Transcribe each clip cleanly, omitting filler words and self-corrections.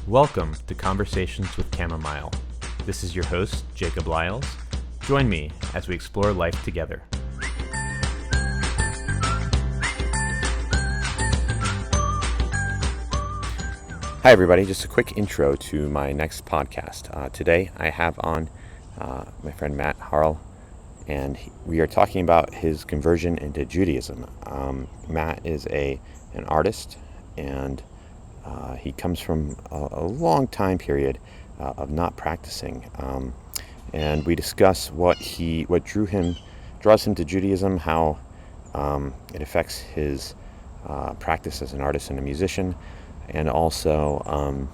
Welcome to Conversations with Chamomile. This is your host, Jacob Lyles. Join me as we explore life together. Hi, everybody. Just a quick intro to my next podcast. Today, I have on my friend Matt Harle, and we are talking about his conversion into Judaism. Matt is an artist, and he comes from a long time period of not practicing, and we discuss what draws him to Judaism, how it affects his practice as an artist and a musician, and also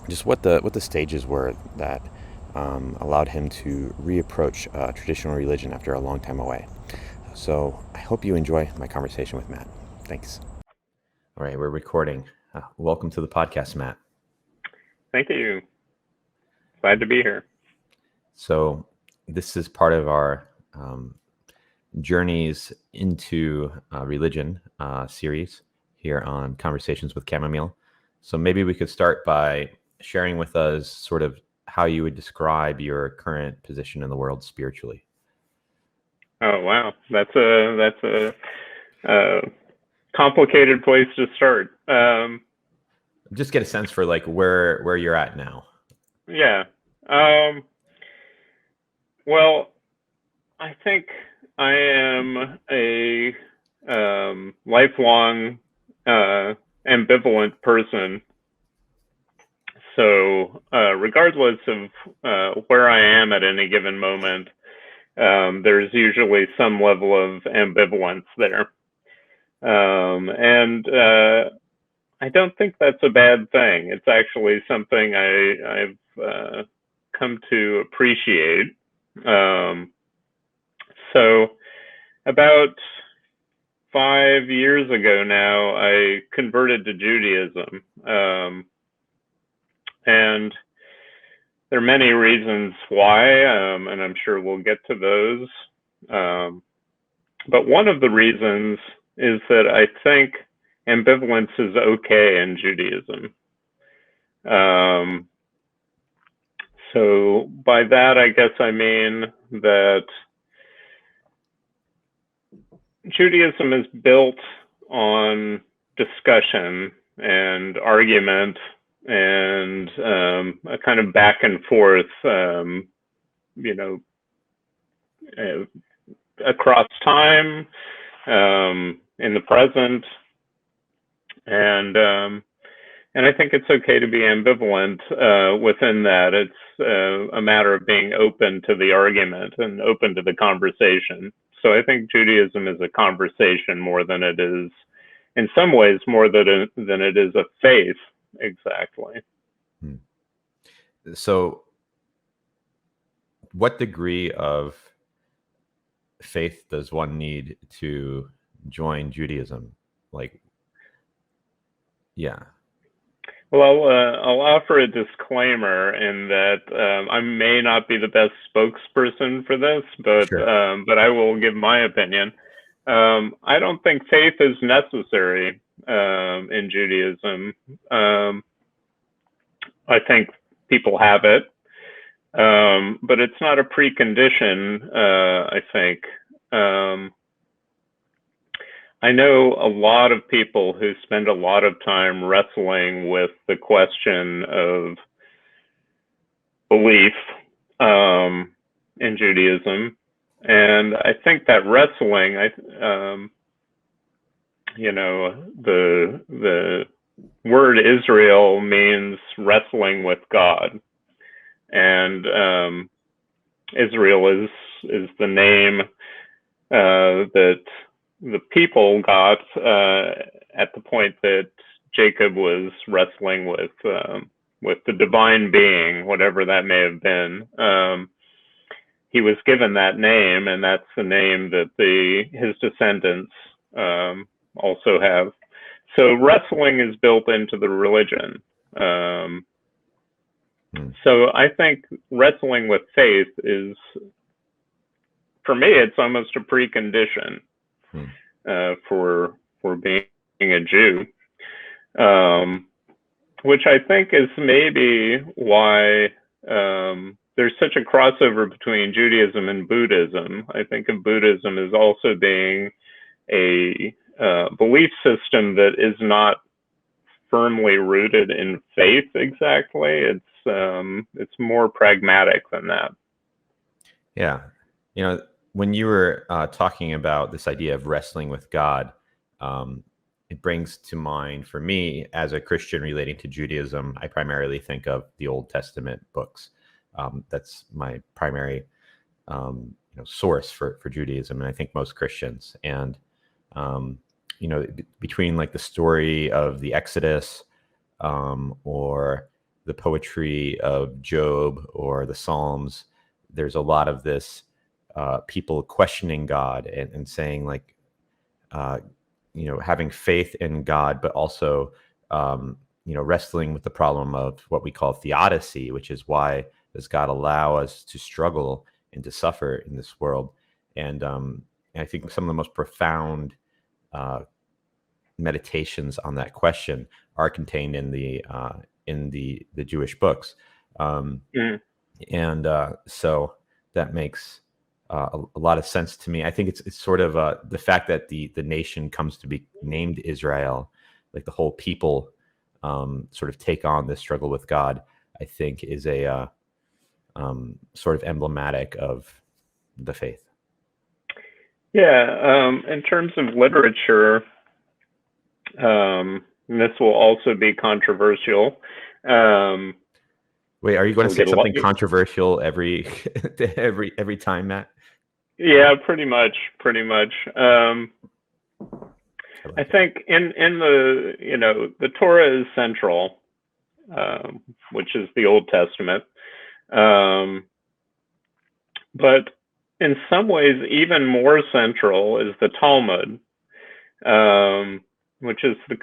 just what the stages were that allowed him to reapproach traditional religion after a long time away. So I hope you enjoy my conversation with Matt. Thanks. All right, we're recording. Welcome to the podcast, Matt. Thank you. Glad to be here. So this is part of our Journeys into Religion series here on Conversations with Chamomile. So maybe we could start by sharing with us sort of how you would describe your current position in the world spiritually. Oh, wow. That's a complicated place to start. Just get a sense for like where you're at now. Yeah. Well, I think I am a lifelong ambivalent person. So regardless of where I am at any given moment, there's usually some level of ambivalence there. And I don't think that's a bad thing. It's actually something I've come to appreciate. So about 5 years ago now, I converted to Judaism. And there are many reasons why, and I'm sure we'll get to those. But one of the reasons is that I think ambivalence is okay in Judaism. So by that, I guess I mean that Judaism is built on discussion and argument and a kind of back and forth, across time, in the present, and I think it's okay to be ambivalent within that. It's a matter of being open to the argument and open to the conversation. So I think Judaism is a conversation more than it is, in some ways, more than it is a faith. Exactly. So what degree of faith does one need to join Judaism? Well, I'll offer a disclaimer in that I may not be the best spokesperson for this, but Sure. But I will give my opinion. I don't think faith is necessary in Judaism. I think people have it, but it's not a precondition. I think. I know a lot of people who spend a lot of time wrestling with the question of belief in Judaism, and I think that wrestling, the word Israel means wrestling with God, and Israel is the name that the people got at the point that Jacob was wrestling with the divine being, whatever that may have been. He was given that name, and that's the name that his descendants also have. So wrestling is built into the religion. So I think wrestling with faith is, for me, it's almost a precondition for being a Jew. which I think is maybe why there's such a crossover between Judaism and Buddhism. I think of Buddhism as also being a belief system that is not firmly rooted in faith exactly. It's more pragmatic than that. Yeah. When you were talking about this idea of wrestling with God, it brings to mind for me as a Christian relating to Judaism, I primarily think of the Old Testament books. That's my primary source for Judaism, and I think most Christians. And between like the story of the Exodus, or the poetry of Job or the Psalms, there's a lot of this people questioning God and saying like, having faith in God, but also, wrestling with the problem of what we call theodicy, which is why does God allow us to struggle and to suffer in this world? And I think some of the most profound meditations on that question are contained in the Jewish books, and so that makes a lot of sense to me. I think it's sort of the fact that the nation comes to be named Israel, like the whole people sort of take on this struggle with God, I think is a sort of emblematic of the faith. Yeah, in terms of literature, this will also be controversial. Wait, are you going to say something controversial every time, Matt? Yeah, pretty much. I think in the Torah is central, which is the Old Testament, but in some ways even more central is the Talmud, which is the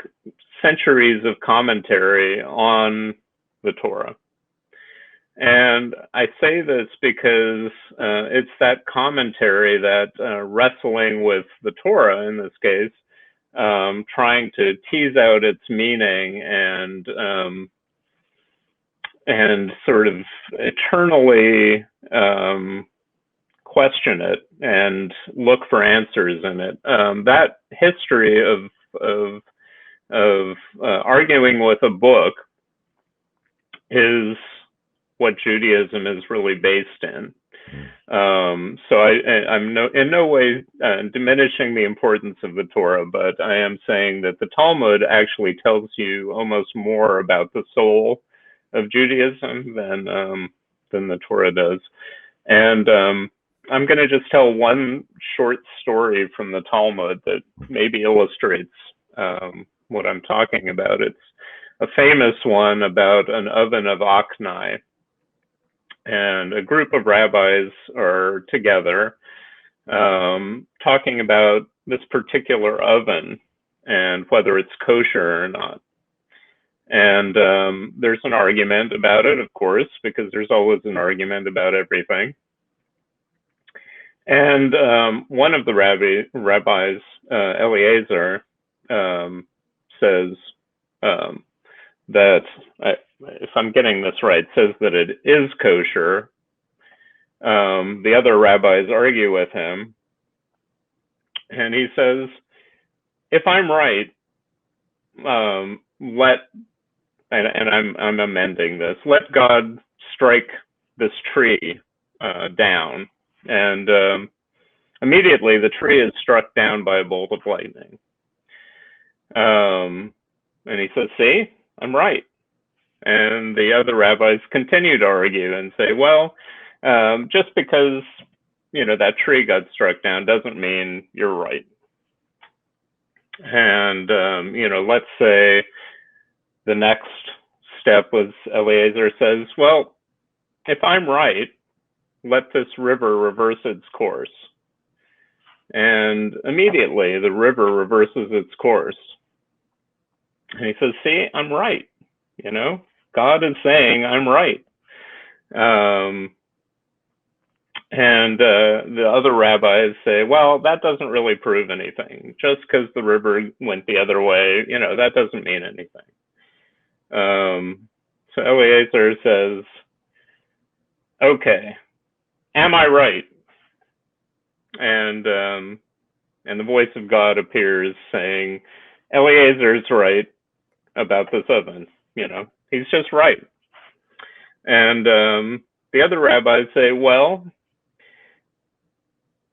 centuries of commentary on the Torah. And I say this because it's that commentary, that wrestling with the Torah in this case, trying to tease out its meaning and sort of eternally question it and look for answers in it. That history of arguing with a book is what Judaism is really based in. So I'm in no way diminishing the importance of the Torah, but I am saying that the Talmud actually tells you almost more about the soul of Judaism than the Torah does. And I'm going to just tell one short story from the Talmud that maybe illustrates what I'm talking about. It's a famous one about an oven of Aknai. And a group of rabbis are together talking about this particular oven and whether it's kosher or not. And there's an argument about it, of course, because there's always an argument about everything. And one of the rabbis, Eliezer, says that, if I'm getting this right, says that it is kosher. The other rabbis argue with him, and he says, if I'm right, I'm amending this, let God strike this tree down. And immediately the tree is struck down by a bolt of lightning. And he says, see, I'm right. And the other rabbis continue to argue and say, well, just because, that tree got struck down doesn't mean you're right. And, let's say the next step was Eliezer says, well, if I'm right, let this river reverse its course. And immediately the river reverses its course. And he says, see, I'm right. God is saying I'm right. And the other rabbis say, well, that doesn't really prove anything. Just because the river went the other way, that doesn't mean anything. So Eliezer says, "Okay, am I right?" And the voice of God appears saying, "Eliezer's right about this oven. He's just right." And the other rabbis say, "Well,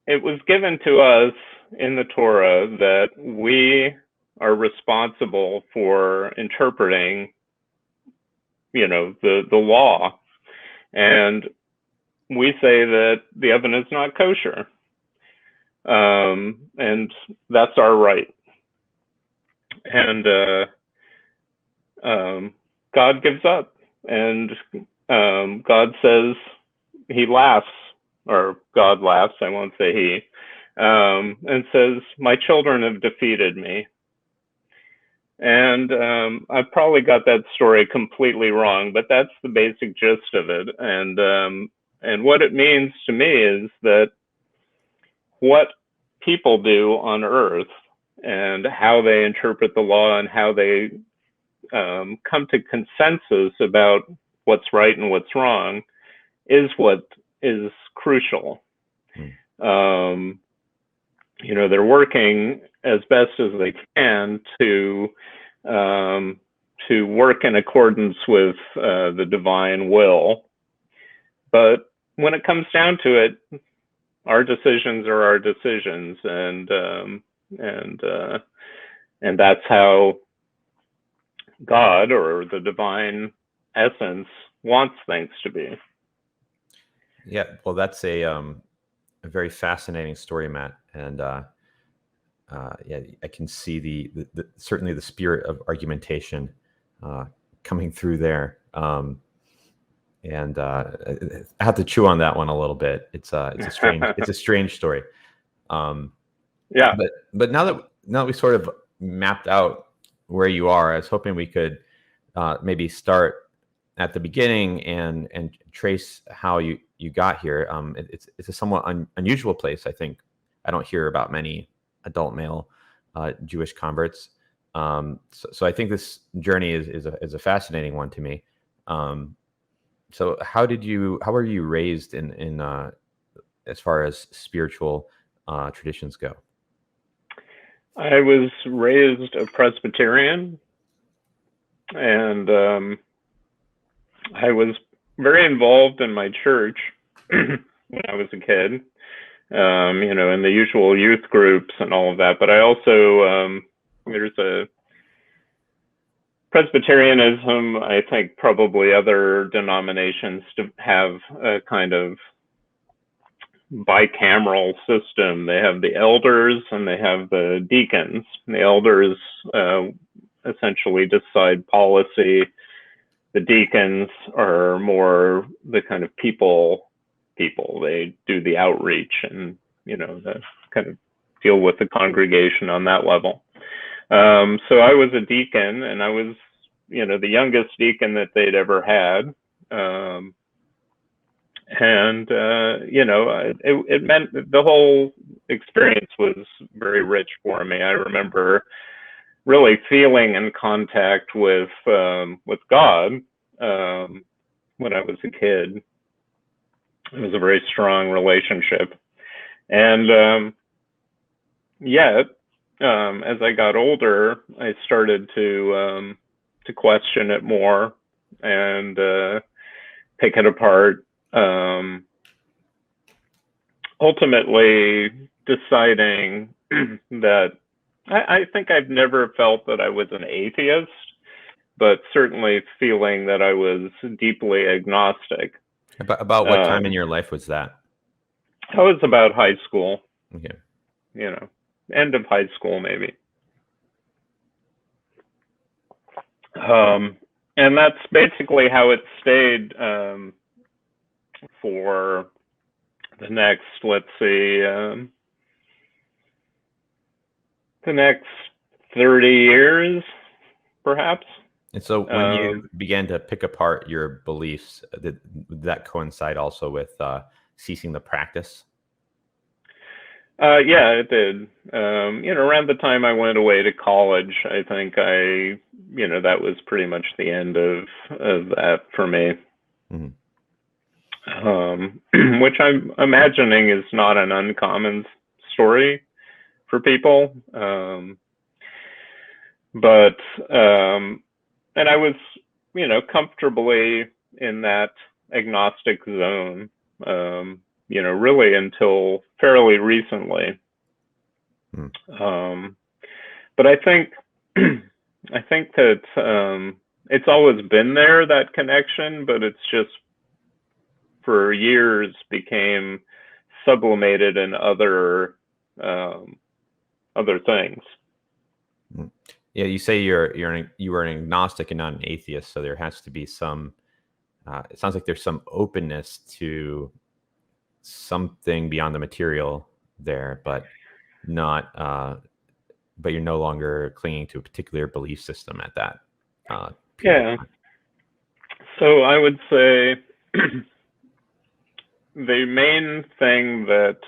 it was given to us in the Torah that we are responsible for interpreting, the law, and we say that the oven is not kosher, and that's our right." And God gives up, and God says, he laughs, or God laughs, I won't say he, and says, "My children have defeated me." And I've probably got that story completely wrong, but that's the basic gist of it. And what it means to me is that what people do on earth and how they interpret the law and how they come to consensus about what's right and what's wrong is what is crucial. They're working as best as they can to work in accordance with the divine will. But when it comes down to it, our decisions are our decisions, and that's how God, or the divine essence, wants things to be. Yeah, well, that's a very fascinating story, Matt, and yeah, I can see the certainly the spirit of argumentation coming through there, and I have to chew on that one a little bit. It's a strange story. Yeah. But now that we sort of mapped out where you are, I was hoping we could maybe start at the beginning and trace how you got here. It's a somewhat unusual place. I think I don't hear about many adult male Jewish converts. So I think this journey is a fascinating one to me. So how were you raised in as far as spiritual traditions go? I was raised a Presbyterian, and I was very involved in my church when I was a kid, in the usual youth groups and all of that. But I also, there's a Presbyterianism, I think probably other denominations to have a kind of bicameral system. They have the elders and they have the deacons. And the elders essentially decide policy. The deacons are more the kind of people. They do the outreach and, the kind of deal with the congregation on that level. So I was a deacon, and I was, the youngest deacon that they'd ever had. It meant the whole experience was very rich for me. I remember really feeling in contact with God when I was a kid. It was a very strong relationship, and yet, as I got older, I started to question it more and pick it apart. Ultimately deciding that I think I've never felt that I was an atheist, but certainly feeling that I was deeply agnostic. About what time in your life was that? I was about high school. Okay. End of high school maybe. And that's basically how it stayed for the next, let's see, the next 30 years, perhaps. And so when you began to pick apart your beliefs, did that coincide also with ceasing the practice? Yeah, it did. Around the time I went away to college, I think that was pretty much the end of that for me. Mhm. Which I'm imagining is not an uncommon story for people. But and I was, comfortably in that agnostic zone, really until fairly recently. Mm. But I think that it's always been there, that connection, but it's just for years became sublimated in other things. Mm. Yeah, you say you were an agnostic and not an atheist, so there has to be some. It sounds like there's some openness to something beyond the material there, but not. But you're no longer clinging to a particular belief system at that period Yeah. of time. So I would say the main thing that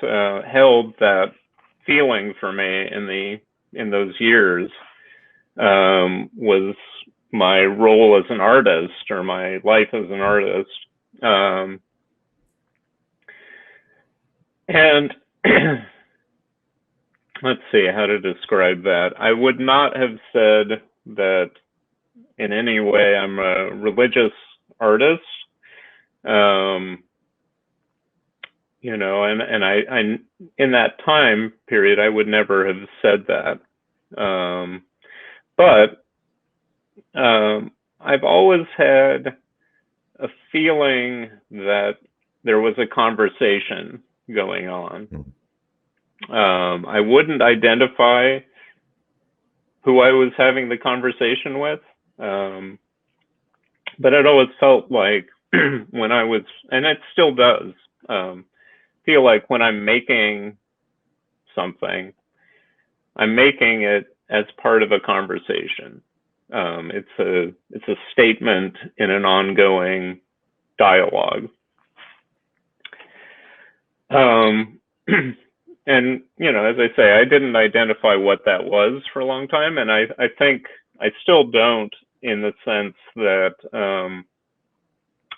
held that feeling for me in those years was my role as an artist, or my life as an artist. And let's see how to describe that. I would not have said that in any way I'm a religious artist. And I in that time period I would never have said that. But I've always had a feeling that there was a conversation going on. I wouldn't identify who I was having the conversation with, but it always felt like when I was, and it still does, feel like when I'm making something, I'm making it as part of a conversation. It's a statement in an ongoing dialogue. And as I say, I didn't identify what that was for a long time, and I think I still don't, in the sense that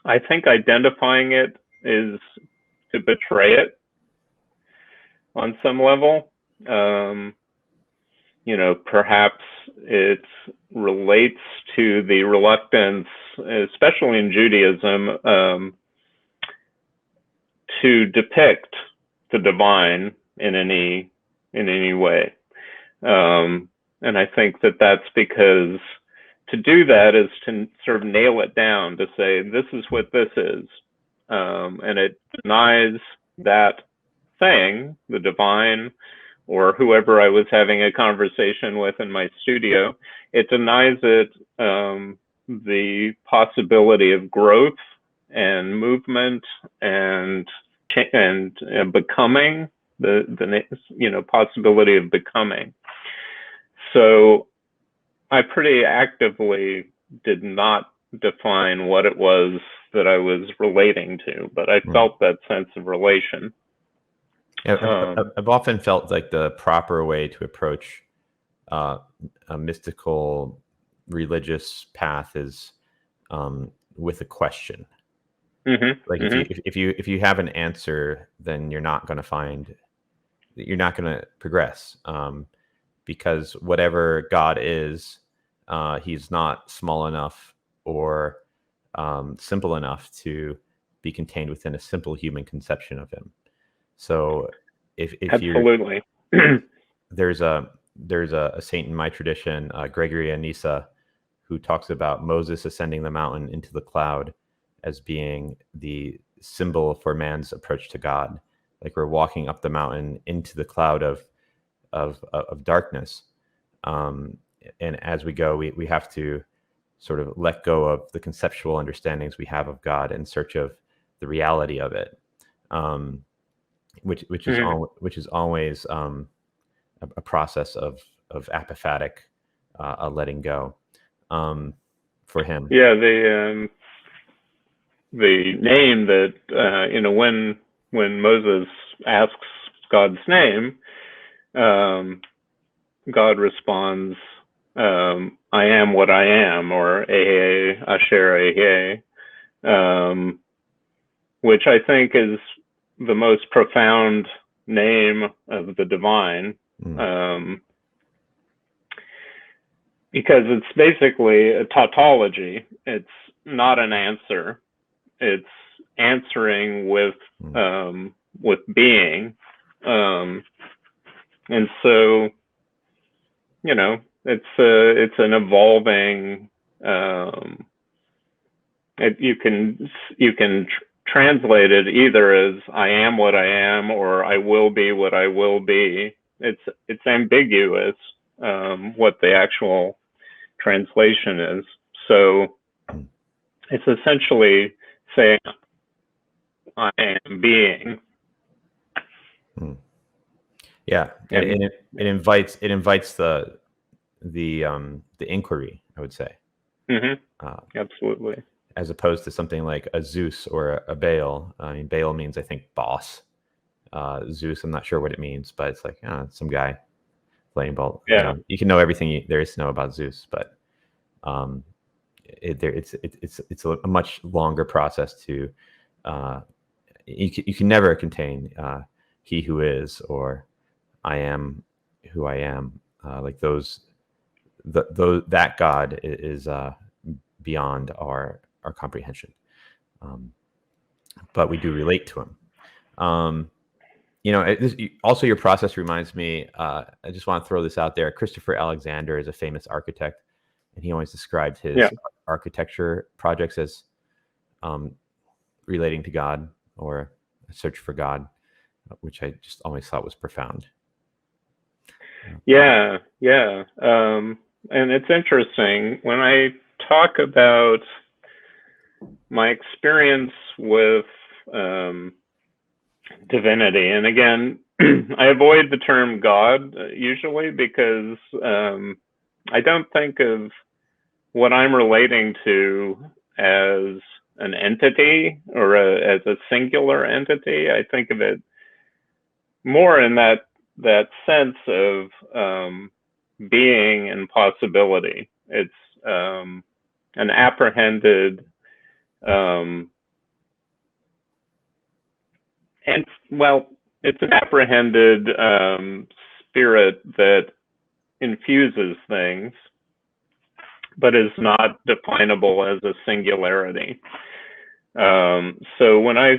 I think identifying it is to betray it on some level. Perhaps it relates to the reluctance, especially in Judaism, to depict the divine in any way. And I think that that's because to do that is to sort of nail it down, to say, this is what this is. And it denies that thing, the divine, or whoever I was having a conversation with in my studio. It denies it the possibility of growth and movement and becoming, the possibility of becoming. So I pretty actively did not define what it was that I was relating to, but I felt that sense of relation. Yeah, I've often felt like the proper way to approach a mystical religious path is with a question. Like if you have an answer, then you're not going to progress, because whatever God is, he's not small enough or simple enough to be contained within a simple human conception of him. So if absolutely, there's a saint in my tradition, Gregory of Nyssa, who talks about Moses ascending the mountain into the cloud as being the symbol for man's approach to God. Like we're walking up the mountain into the cloud of darkness, and as we go, we have to sort of let go of the conceptual understandings we have of God in search of the reality of it. Which is always a process of apophatic letting go for him. Yeah, the name that when Moses asks God's name, God responds, I am what I am, or Ehe Asher Ehe, which I think is the most profound name of the divine, because it's basically a tautology. It's not an answer. It's answering with being, and so it's an evolving. You can translate it either as I am what I am or I will be what I will be. It's ambiguous what the actual translation is. So it's essentially saying I am being. Yeah, and it invites the inquiry, I would say. Absolutely. As opposed to something like a Zeus or a Baal. I mean, Baal means, I think, boss. Zeus, I'm not sure what it means, but it's like some guy playing ball. Yeah. You can know everything there is to know about Zeus, but it's a much longer process to. You can never contain he who is, or I am who I am. Like that God is beyond our comprehension, but we do relate to him. Also your process reminds me. I just want to throw this out there. Christopher Alexander is a famous architect, and he always described his architecture projects as relating to God, or a search for God, which I just always thought was profound. Yeah. And it's interesting when I talk about my experience with divinity, and again, I avoid the term God usually because I don't think of what I'm relating to as an entity or as a singular entity. I think of it more in that sense of being and possibility. It's an apprehended it's an apprehended spirit that infuses things, but is not definable as a singularity. So when I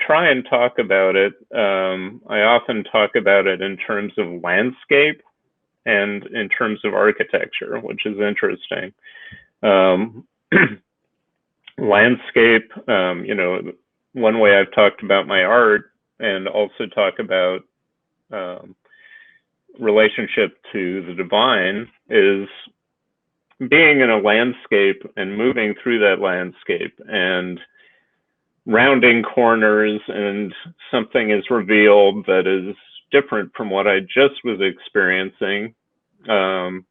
try and talk about it, I often talk about it in terms of landscape and in terms of architecture, which is interesting. Landscape, one way I've talked about my art, and also talk about relationship to the divine, is being in a landscape and moving through that landscape and rounding corners, and something is revealed that is different from what I just was experiencing, and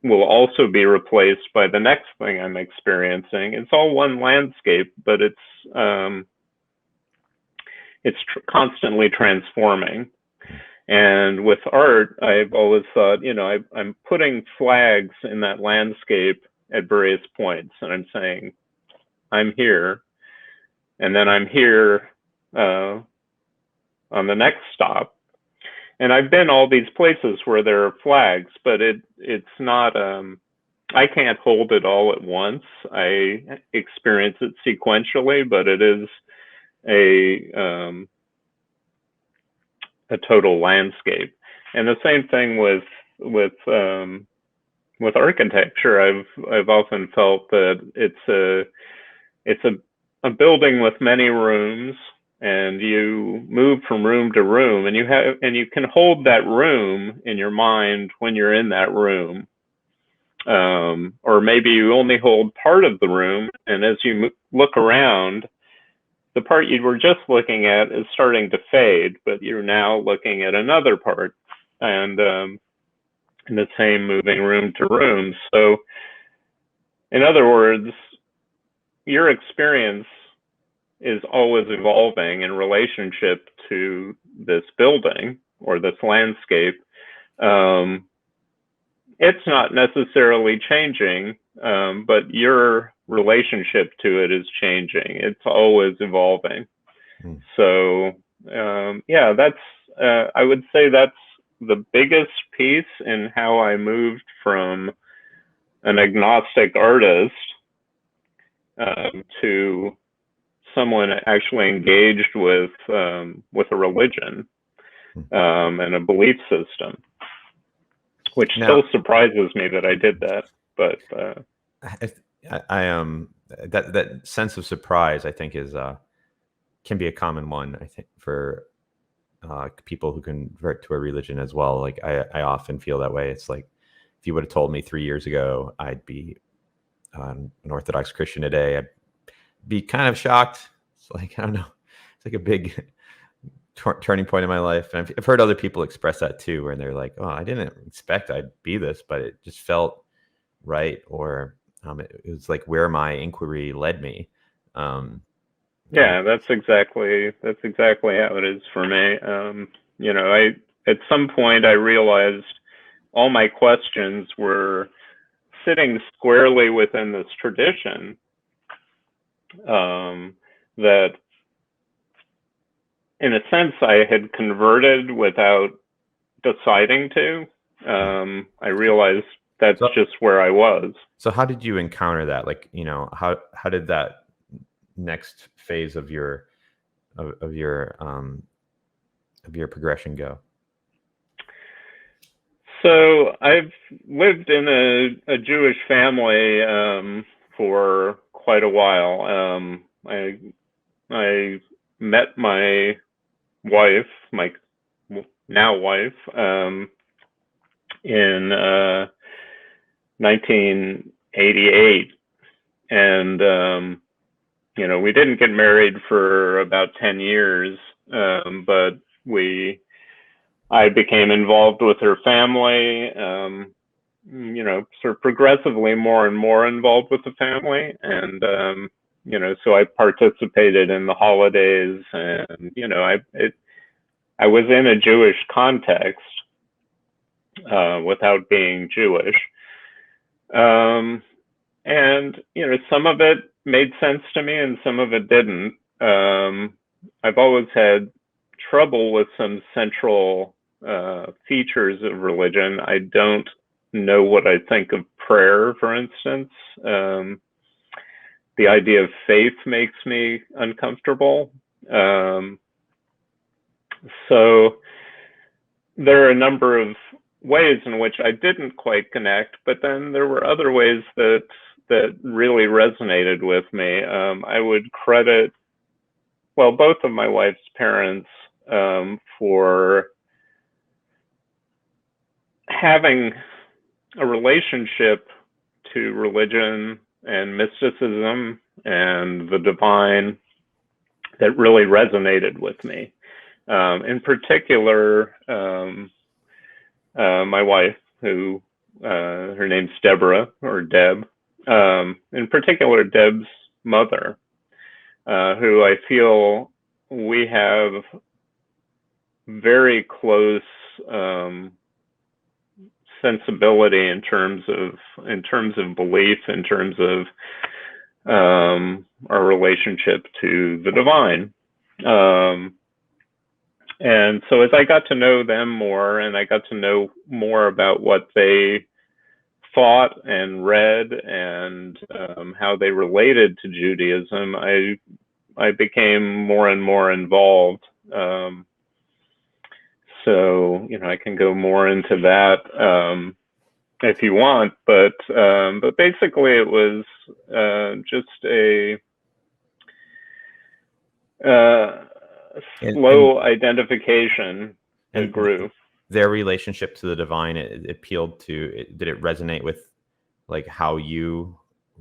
will also be replaced by the next thing I'm experiencing. It's all one landscape, but it's constantly transforming. And with art, I've always thought, I'm putting flags in that landscape at various points, and I'm saying, I'm here, and then I'm here on the next stop. And I've been all these places where there are flags, but it's not, I can't hold it all at once. I experience it sequentially, but it is a total landscape. And the same thing with architecture. I've often felt that it's a building with many rooms, and you move from room to room, and you can hold that room in your mind when you're in that room, or maybe you only hold part of the room, and as you look around, the part you were just looking at is starting to fade, but you're now looking at another part, and in the same moving room to room. So in other words, your experience is always evolving in relationship to this building or this landscape, it's not necessarily changing, but your relationship to it is changing. It's always evolving. So that's I would say that's the biggest piece in how I moved from an agnostic artist to someone actually engaged with a religion and a belief system, which still surprises me that I did that. But that sense of surprise, I think, is can be a common one, I think, for people who convert to a religion as well. Like I often feel that way. It's like, if you would have told me 3 years ago I'd be an Orthodox Christian today, I'd be kind of shocked. It's like, I don't know, it's like a big turning point in my life. And I've heard other people express that too, where they're like, oh, I didn't expect I'd be this, but it just felt right. Or it was like where my inquiry led me. That's exactly how it is for me. I at some point I realized all my questions were sitting squarely within this tradition, that in a sense I had converted without deciding to. I realized that's just where I was. So how did you encounter that? Like, how did that next phase of your progression go? So I've lived in a Jewish family for quite a while. I met my wife, my now wife, in 1988, and we didn't get married for about 10 years, but I became involved with her family, sort of progressively more and more involved with the family. And, so I participated in the holidays, and, I was in a Jewish context without being Jewish. And, some of it made sense to me and some of it didn't. I've always had trouble with some central features of religion. I don't know what I think of prayer, for instance. The idea of faith makes me uncomfortable. So there are a number of ways in which I didn't quite connect, but then there were other ways that really resonated with me. I would credit, both of my wife's parents for having a relationship to religion and mysticism and the divine that really resonated with me. In particular, my wife, who her name's Deborah, or Deb. In particular, Deb's mother, who I feel we have very close sensibility in terms of belief, in terms of our relationship to the divine. And so as I got to know them more, and I got to know more about what they thought and read, and how they related to Judaism, I became more and more involved. So I can go more into that if you want, but basically it was just a slow identification that grew. Their relationship to the divine, it appealed to. Did it resonate with like how you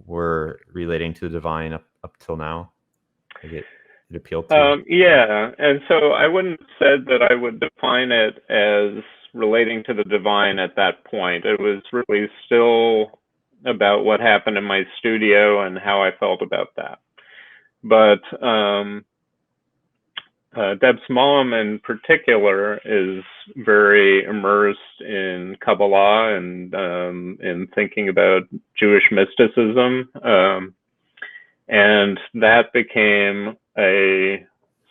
were relating to the divine up till now? Like it appealed to. Yeah, and so I wouldn't have said that I would define it as relating to the divine at that point. It was really still about what happened in my studio and how I felt about that. But Deb's mom in particular is very immersed in Kabbalah and in thinking about Jewish mysticism. And that became a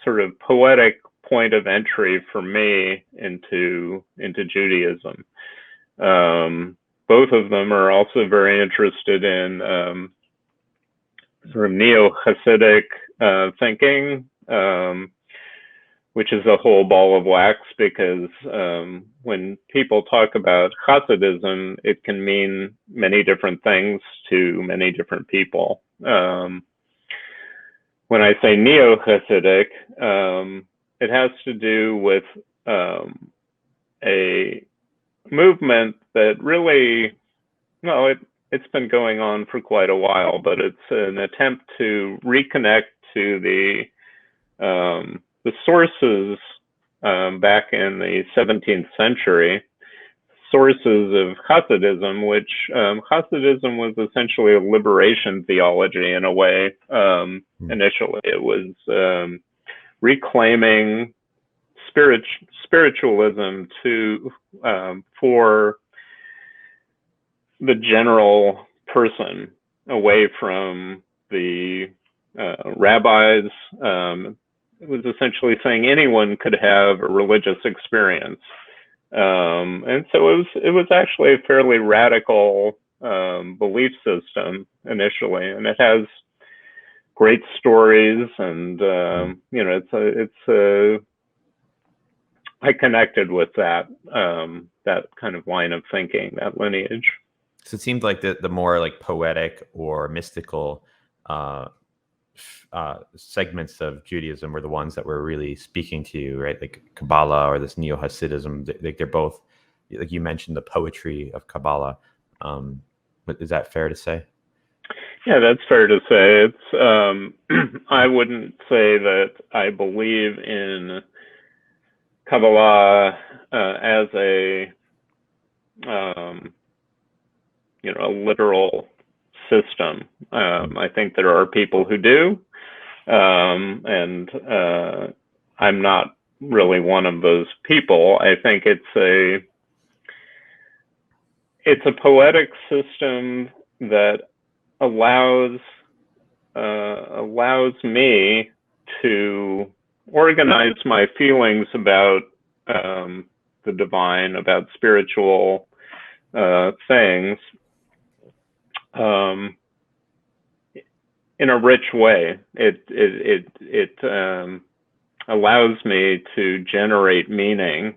sort of poetic point of entry for me into Judaism. Both of them are also very interested in sort of neo-Hasidic thinking, which is a whole ball of wax, because when people talk about Hasidism, it can mean many different things to many different people. When I say neo-Hasidic, it has to do with a movement that really, well, it's been going on for quite a while, but it's an attempt to reconnect to the sources back in the 17th century, sources of Hasidism, which Hasidism was essentially a liberation theology in a way. Initially, it was reclaiming spiritualism for the general person, away from the rabbis. It was essentially saying anyone could have a religious experience. And so it was actually a fairly radical belief system initially, and it has great stories, and I connected with that kind of line of thinking, that lineage. So it seemed like the more like poetic or mystical segments of Judaism were the ones that were really speaking to you, right? Like Kabbalah or this neo-Hasidism. They're both, like you mentioned, the poetry of Kabbalah. Is that fair to say? Yeah, that's fair to say. It's I wouldn't say that I believe in Kabbalah as a a literal system. I think there are people who do, and I'm not really one of those people. I think it's a poetic system that allows me to organize my feelings about the divine, about spiritual things in a rich way. It allows me to generate meaning,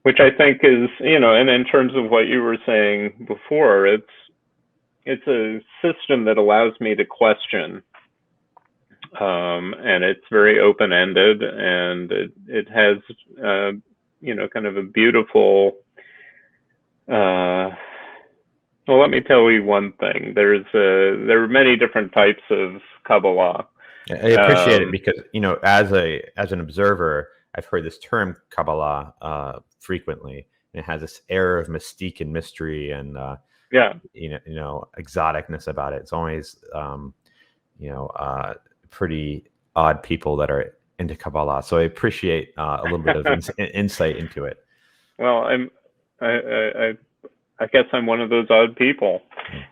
which I think is, and in terms of what you were saying before, it's a system that allows me to question, and it's very open-ended, and it has, kind of a beautiful. Well, let me tell you one thing. There are many different types of Kabbalah. I appreciate it because, as an observer, I've heard this term Kabbalah frequently. And it has this air of mystique and mystery and exoticness about it. It's always pretty odd people that are into Kabbalah. So I appreciate a little bit of insight into it. Well, I guess I'm one of those odd people.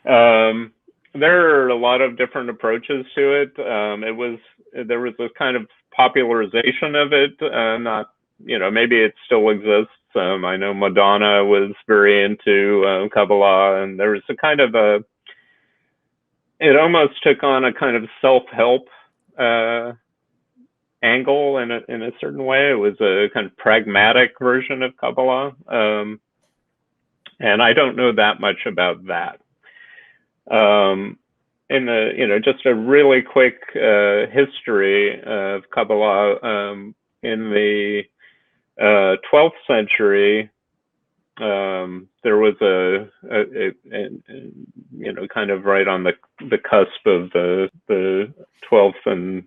There are a lot of different approaches to it. There was a kind of popularization of it. Not, maybe it still exists. I know Madonna was very into Kabbalah, and there was a kind of it almost took on a kind of self-help angle in a certain way. It was a kind of pragmatic version of Kabbalah. And I don't know that much about that. In the, just a really quick history of Kabbalah, in the 12th century, there was a kind of right on the cusp of the 12th and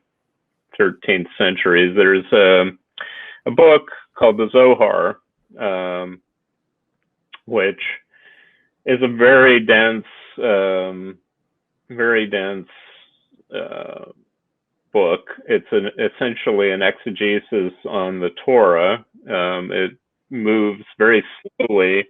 13th centuries. There's a book called the Zohar, which is a very dense book. It's essentially an exegesis on the Torah. It moves very slowly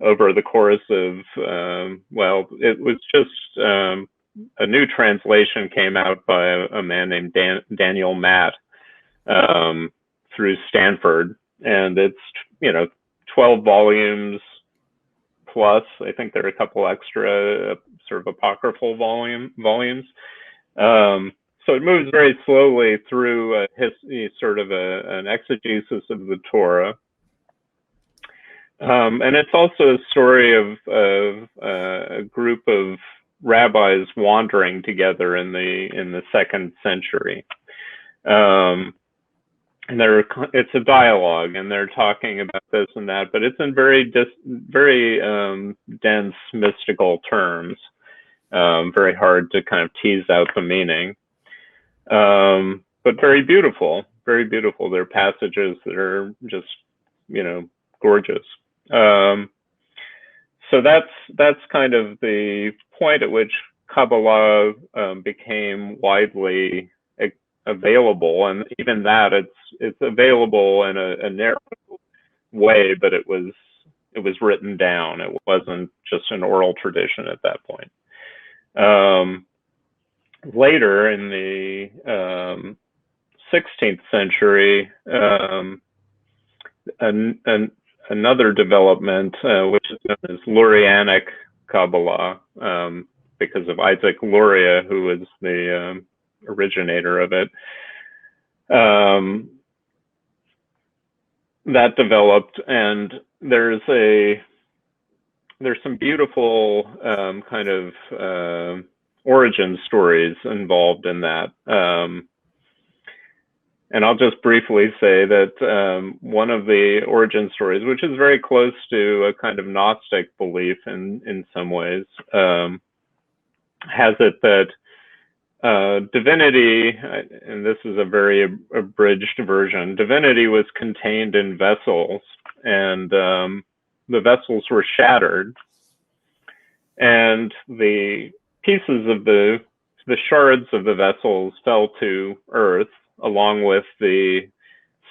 over the course of, it was just a new translation came out by a man named Daniel Matt through Stanford, and it's 12 volumes plus. I think there are a couple extra sort of apocryphal volumes. So it moves very slowly through an exegesis of the Torah. And it's also a story of a group of rabbis wandering together in the 2nd century. And it's a dialogue, and they're talking about this and that, but it's in very dense mystical terms. Very hard to kind of tease out the meaning. But very beautiful, very beautiful. There are passages that are just, gorgeous. So that's kind of the point at which Kabbalah became widely available, and even that it's available in a narrow way, but it was written down. It wasn't just an oral tradition at that point. Later in the 16th century, another development, which is known as Lurianic Kabbalah, because of Isaac Luria, who was the originator of it. That developed, and there's some beautiful kind of origin stories involved in that. And I'll just briefly say that one of the origin stories, which is very close to a kind of Gnostic belief in some ways, has it that divinity, and this is a very abridged version, divinity was contained in vessels, and the vessels were shattered, and the pieces of the shards of the vessels fell to earth, along with the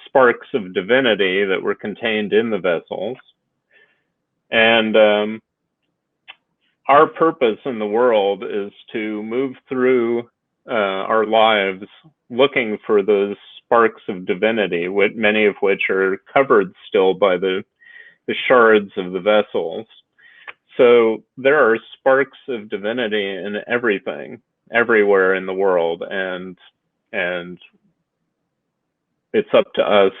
sparks of divinity that were contained in the vessels. And our purpose in the world is to move through our lives looking for those sparks of divinity, many of which are covered still by the shards of the vessels. So there are sparks of divinity in everything, everywhere in the world, and it's up to us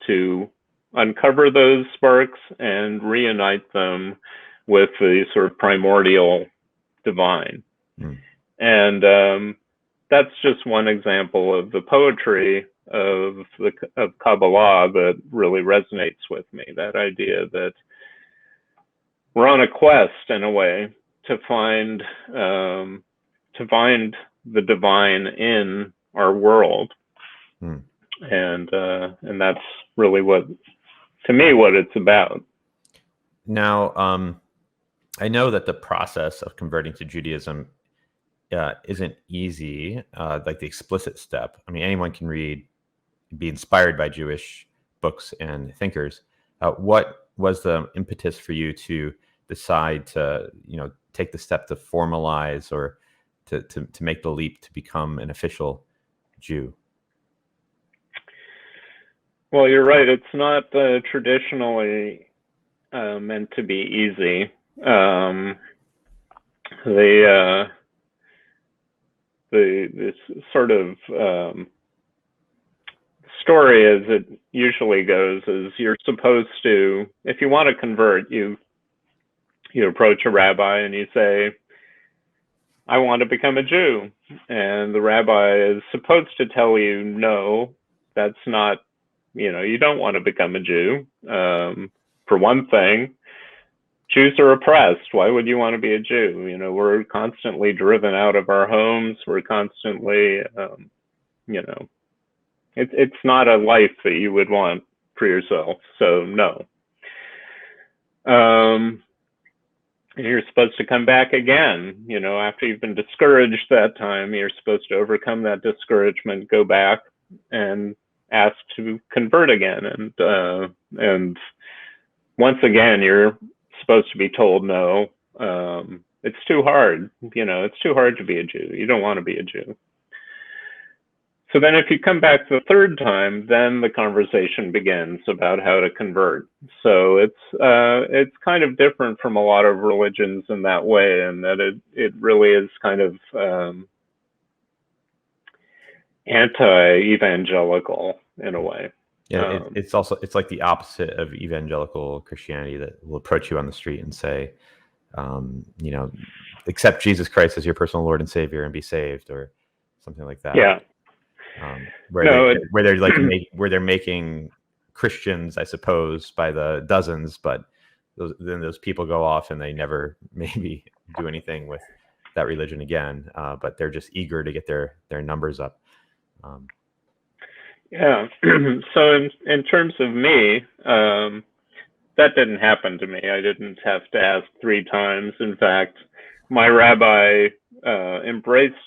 to uncover those sparks and reunite them with the sort of primordial divine. And that's just one example of the poetry of Kabbalah that really resonates with me. That idea that we're on a quest, in a way, to find the divine in our world, and that's really what it's about. Now, I know that the process of converting to Judaism isn't easy, like the explicit step. I mean, anyone can be inspired by Jewish books and thinkers. What was the impetus for you to decide to, take the step to formalize or to make the leap to become an official Jew? Well, you're right. It's not traditionally meant to be easy. This sort of story, as it usually goes, is you're supposed to, if you want to convert, you approach a rabbi and you say, I want to become a Jew. And the rabbi is supposed to tell you, no, that's not, you don't want to become a Jew. For one thing, Jews are oppressed. Why would you want to be a Jew? We're constantly driven out of our homes. We're constantly, it's not a life that you would want for yourself. So no. And you're supposed to come back again, after you've been discouraged that time. You're supposed to overcome that discouragement, go back and ask to convert again. And once again, you're supposed to be told no. It's too hard. It's too hard to be a Jew. You don't want to be a Jew. So then if you come back the third time, then the conversation begins about how to convert. So it's kind of different from a lot of religions in that way, and that it really is kind of anti-evangelical in a way. Yeah, it's like the opposite of evangelical Christianity, that will approach you on the street and say, accept Jesus Christ as your personal Lord and Savior and be saved, or something like that. Yeah. Where they're making Christians, I suppose, by the dozens, but then those people go off and they never maybe do anything with that religion again. But they're just eager to get their numbers up. Yeah. So in terms of me, that didn't happen to me. I didn't have to ask 3 times. In fact, my rabbi embraced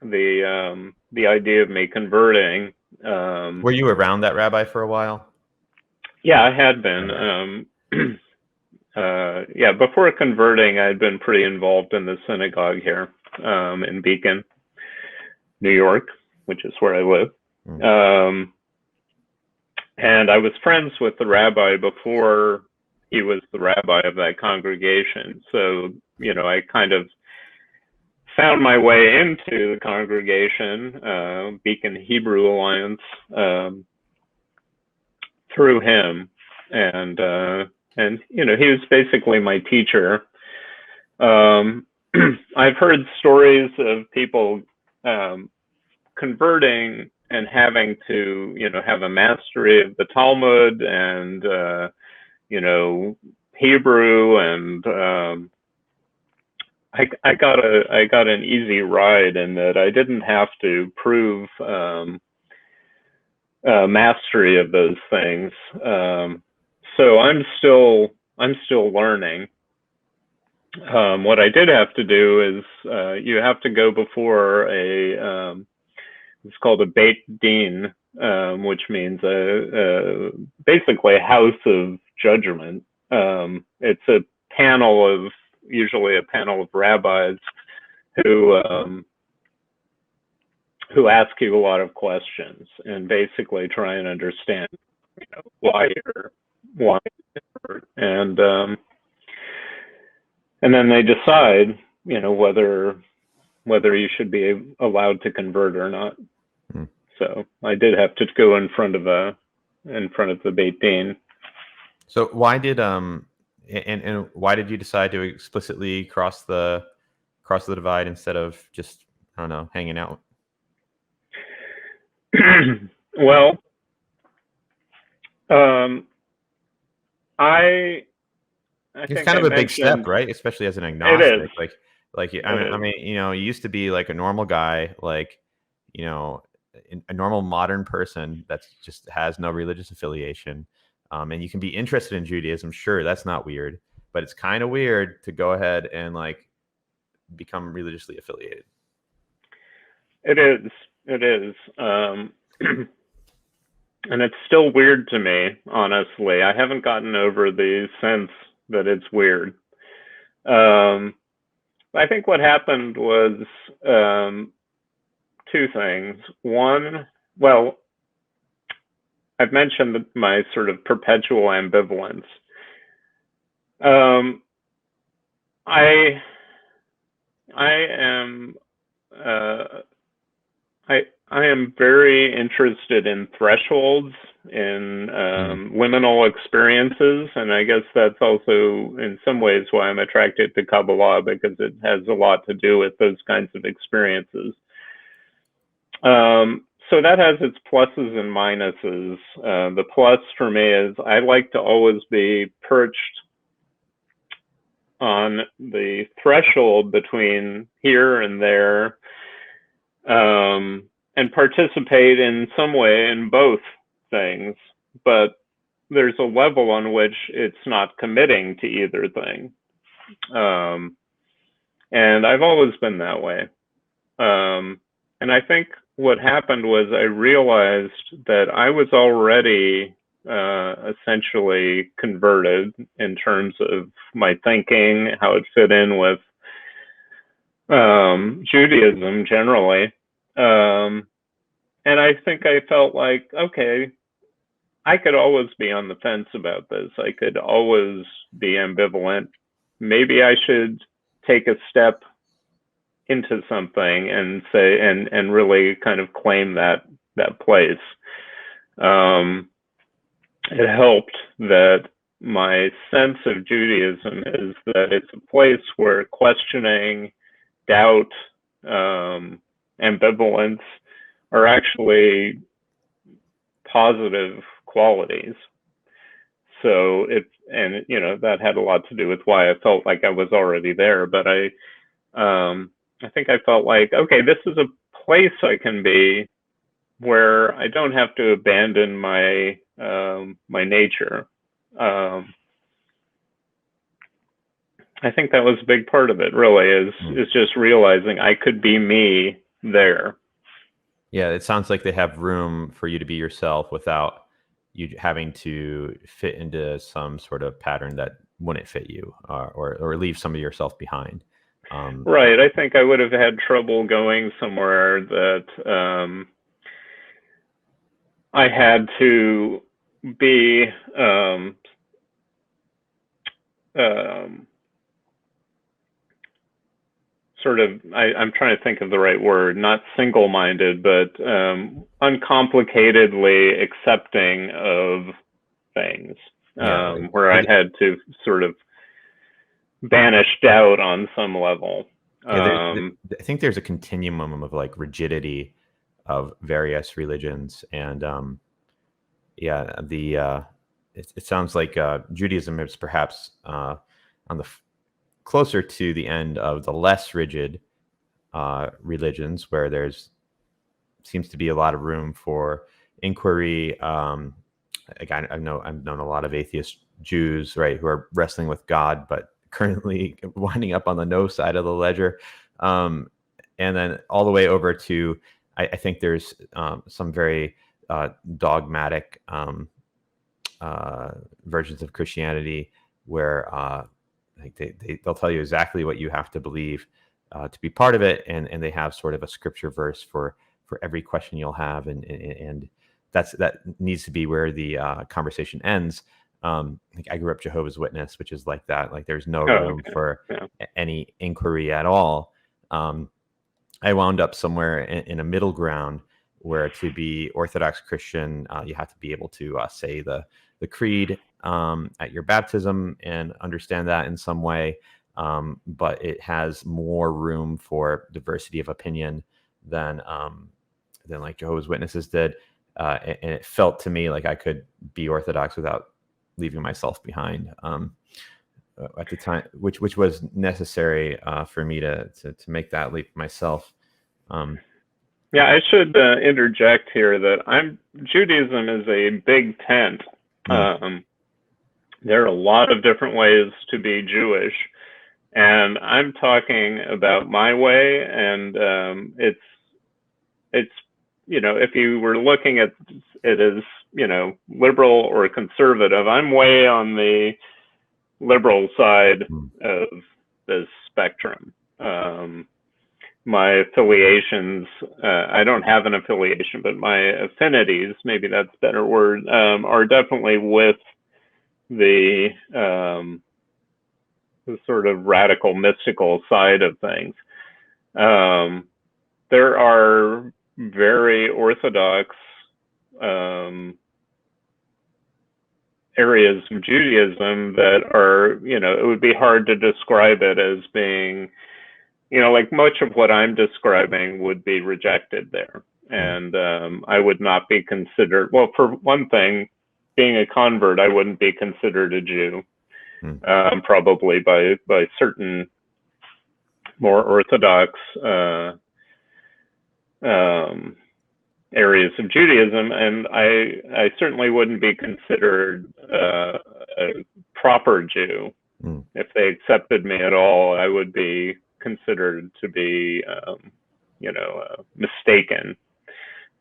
the idea of me converting. Were you around that rabbi for a while? Yeah, I had been. Before converting, I'd been pretty involved in the synagogue here in Beacon, New York, which is where I live. And I was friends with the rabbi before he was the rabbi of that congregation. So, I kind of found my way into the congregation, Beacon Hebrew Alliance, through him. And he was basically my teacher. I've heard stories of people converting and having to, have a mastery of the Talmud and, Hebrew, and I got an easy ride in that I didn't have to prove mastery of those things. So I'm still learning. What I did have to do is you have to go before it's called a Beit Din, which means basically a house of judgment. It's usually a panel of rabbis who ask you a lot of questions and basically try and understand, why you're and then they decide, whether you should be allowed to convert or not. So I did have to go in front of the Beit Din. So why did and why did you decide to explicitly cross the divide instead of just, I don't know, hanging out? Well, I it's kind of a big step, right? Especially as an agnostic. It is. I mean, you used to be like a normal guy, like, a normal modern person that just has no religious affiliation. And you can be interested in Judaism. Sure, that's not weird, but it's kind of weird to go ahead and become religiously affiliated. It is. And it's still weird to me, honestly. I haven't gotten over the sense that it's weird. I think what happened was 2 things. One, well, I've mentioned my sort of perpetual ambivalence. I am very interested in thresholds, in liminal experiences, and I guess that's also in some ways why I'm attracted to Kabbalah, because it has a lot to do with those kinds of experiences. So that has its pluses and minuses. The plus for me is I like to always be perched on the threshold between here and there, and participate in some way in both things, but there's a level on which it's not committing to either thing. And I've always been that way. And I think what happened was I realized that I was already essentially converted in terms of my thinking, how it fit in with Judaism generally. And I think I felt like, okay, I could always be on the fence about this. I could always be ambivalent. Maybe I should take a step into something and say and really kind of claim that place. It helped that my sense of Judaism is that it's a place where questioning, doubt, ambivalence are actually positive qualities. So that had a lot to do with why I felt like I was already there. But I think I felt like, okay, this is a place I can be where I don't have to abandon my my nature. I think that was a big part of it. Really, is just realizing I could be me there. Yeah, it sounds like they have room for you to be yourself without you having to fit into some sort of pattern that wouldn't fit you, or leave some of yourself behind. Right. I think I would have had trouble going somewhere that I had to be sort of, I'm trying to think of the right word, not single-minded, but uncomplicatedly accepting of things, where I had to sort of banish doubt on some level. I think there's a continuum of like rigidity of various religions, and it sounds like Judaism is perhaps on the closer to the end of the less rigid religions, where there's seems to be a lot of room for inquiry. Again, I've known a lot of atheist Jews, right, who are wrestling with God, but currently winding up on the no side of the ledger. And then all the way over to, I think there's some very dogmatic versions of Christianity where they'll tell you exactly what you have to believe to be part of it, and they have sort of a scripture verse for every question you'll have, and that needs to be where the conversation ends. Like I grew up Jehovah's Witness, which is like that. Like there's no room for any inquiry at all. I wound up somewhere in a middle ground where to be Orthodox Christian, you have to be able to say the creed at your baptism and understand that in some way. But it has more room for diversity of opinion than like Jehovah's Witnesses did. And it felt to me like I could be Orthodox without leaving myself behind at the time, which was necessary for me to make that leap myself. Yeah, I should interject here that Judaism is a big tent. There are a lot of different ways to be Jewish, and I'm talking about my way, and it's if you were looking at it as liberal or conservative, I'm way on the liberal side of the spectrum. My affiliations, I don't have an affiliation, but my affinities, maybe that's a better word, are definitely with the sort of radical mystical side of things. There are very orthodox areas of Judaism that are, it would be hard to describe it as being, like much of what I'm describing would be rejected there. And I would not be considered, well, for one thing, being a convert, I wouldn't be considered a Jew, probably by certain more orthodox areas of Judaism, and I certainly wouldn't be considered a proper Jew Mm. If they accepted me at all, I would be considered to be, mistaken.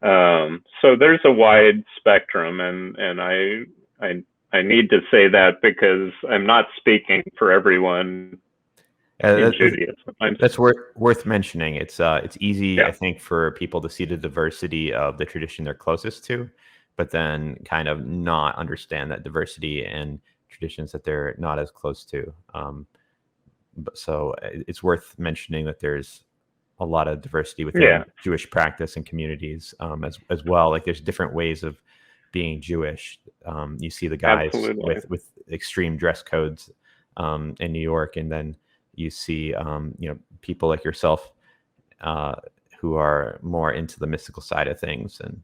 So there's a wide spectrum, and I need to say that because I'm not speaking for everyone in Judaism. That's worth mentioning. It's easy, I Yeah, think, for people to see the diversity of the tradition they're closest to, but then kind of not understand that diversity in traditions that they're not as close to. So it's worth mentioning that there's a lot of diversity yeah, within Jewish practice and communities, as well. Like there's different ways of being Jewish. You see the guys absolutely. with extreme dress codes in New York, and then you see people like yourself who are more into the mystical side of things and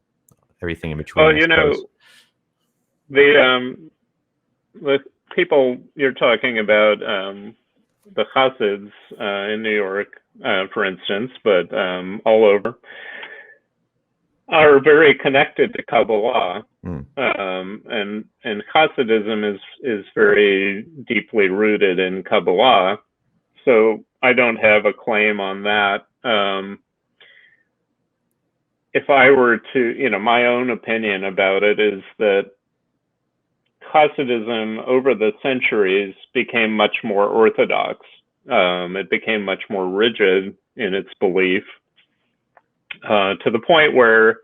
everything in between, Well, I suppose. the people you're talking about, the Hasids in New York, for instance, but all over, are very connected to Kabbalah. Mm. And Hasidism is very deeply rooted in Kabbalah. So I don't have a claim on that. If I were to, my own opinion about it is that Hasidism over the centuries became much more orthodox. It became much more rigid in its belief, to the point where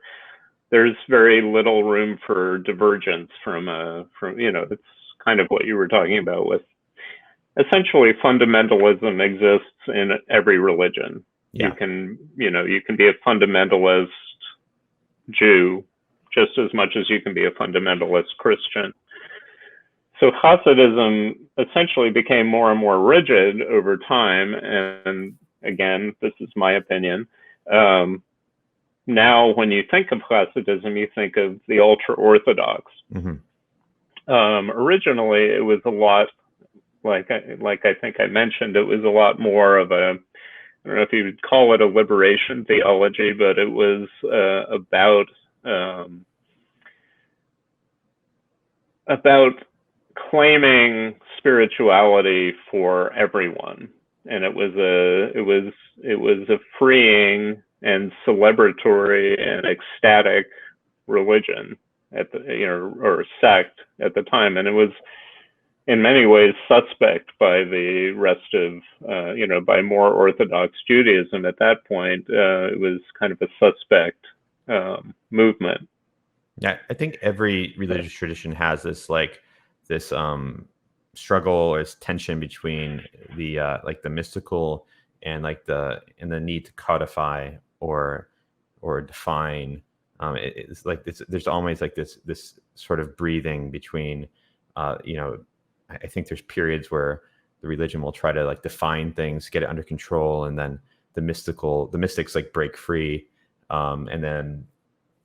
there's very little room for divergence from it's kind of what you were talking about with essentially fundamentalism exists in every religion. Yeah. You can be a fundamentalist Jew just as much as you can be a fundamentalist Christian. So Hasidism essentially became more and more rigid over time. And again, this is my opinion. Now, when you think of Hasidism, you think of the ultra-Orthodox. Mm-hmm. Originally, it was a lot, like I think I mentioned, it was a lot more of a, I don't know if you would call it a liberation theology, but it was about claiming spirituality for everyone, and it was a freeing and celebratory and ecstatic religion at the or sect at the time, and it was in many ways suspect by the rest of by more Orthodox Judaism at that point. It was kind of a suspect movement. Yeah, I think every religious tradition has this struggle or this tension between the the mystical and the need to codify or define. It's like there's always like this sort of breathing between. I think there's periods where the religion will try to like define things, get it under control, and then the mystics like break free, and then.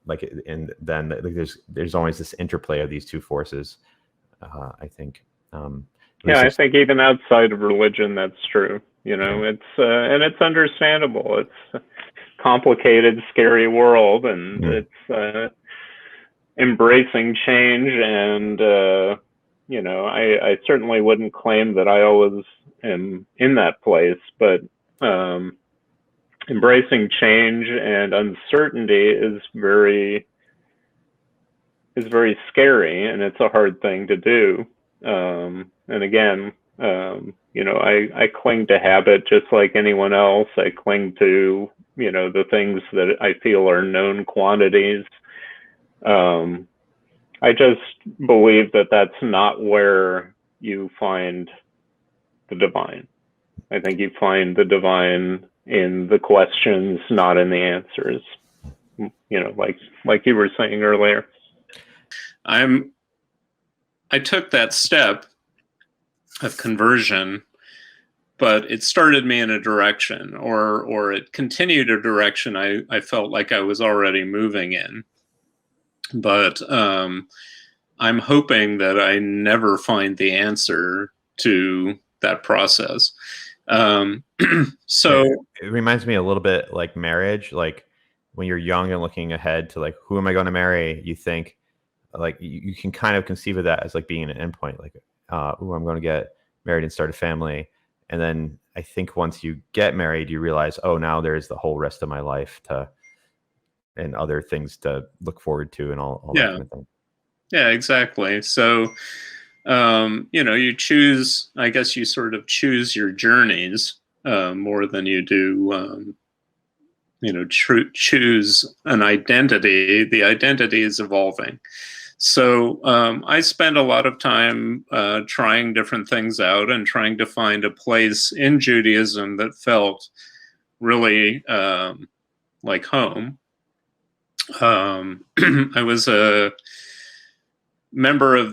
There's always this interplay of these two forces. I think. I think even outside of religion, that's true. It's and it's understandable. It's a complicated, scary world, and it's embracing change. And I certainly wouldn't claim that I always am in that place, but. Embracing change and uncertainty is very scary, and it's a hard thing to do. And again, I cling to habit just like anyone else. I cling to the things that I feel are known quantities. I just believe that that's not where you find the divine. I think you find the divine in the questions, not in the answers. Like you were saying earlier. I took that step of conversion, but it started me in a direction, or it continued a direction I felt like I was already moving in. But I'm hoping that I never find the answer to that process. So it reminds me a little bit like marriage. Like when you're young and looking ahead to like, who am I going to marry? You think like you can kind of conceive of that as like being an endpoint. Like, I'm going to get married and start a family. And then I think once you get married, you realize, oh, now there's the whole rest of my life and other things to look forward to and all that kind of thing. Yeah, exactly. So, you choose, I guess you sort of choose your journeys more than you do, choose an identity. The identity is evolving. So I spend a lot of time trying different things out and trying to find a place in Judaism that felt really like home. I was a member of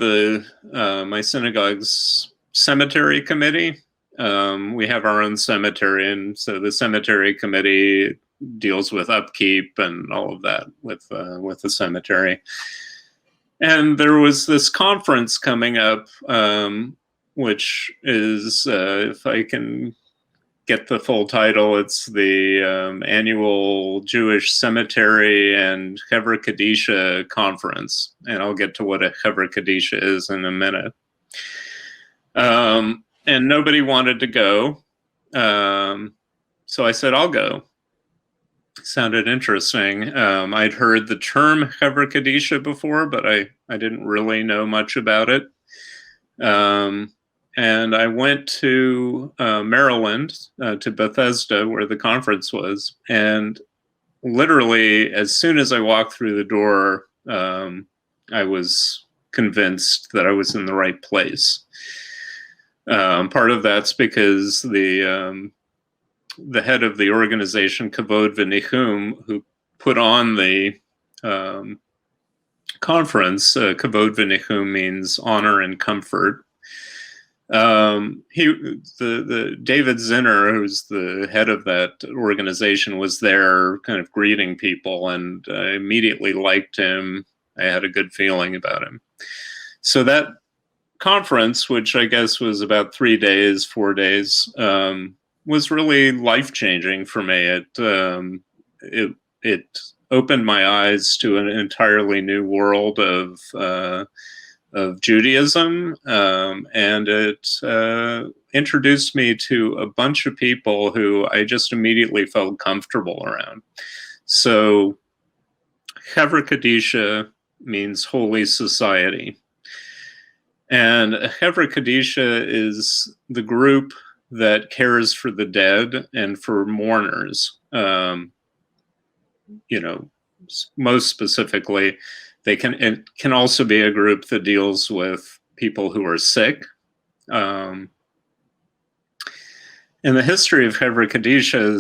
my synagogue's cemetery committee. We have our own cemetery, and so the cemetery committee deals with upkeep and all of that with the cemetery. And there was this conference coming up, which is, if I can get the full title, it's the annual Jewish Cemetery and Chevra Kadisha Conference. And I'll get to what a Chevra Kadisha is in a minute. And nobody wanted to go. So I said, I'll go. Sounded interesting. I'd heard the term Chevra Kadisha before, but I didn't really know much about it. And I went to Maryland, to Bethesda, where the conference was. And literally, as soon as I walked through the door, I was convinced that I was in the right place. Part of that's because the head of the organization, Kavod V'Nichum, who put on the conference, Kavod V'Nichum means honor and comfort. The David Zinner, who's the head of that organization, was there kind of greeting people, and I immediately liked him. I had a good feeling about him. So that conference, which I guess was about 4 days, was really life-changing for me. It opened my eyes to an entirely new world of Judaism, and it introduced me to a bunch of people who I just immediately felt comfortable around. So Chevra Kadisha means holy society. And Chevra Kadisha is the group that cares for the dead and for mourners. Most specifically, it can also be a group that deals with people who are sick. And the history of Chevra Kadisha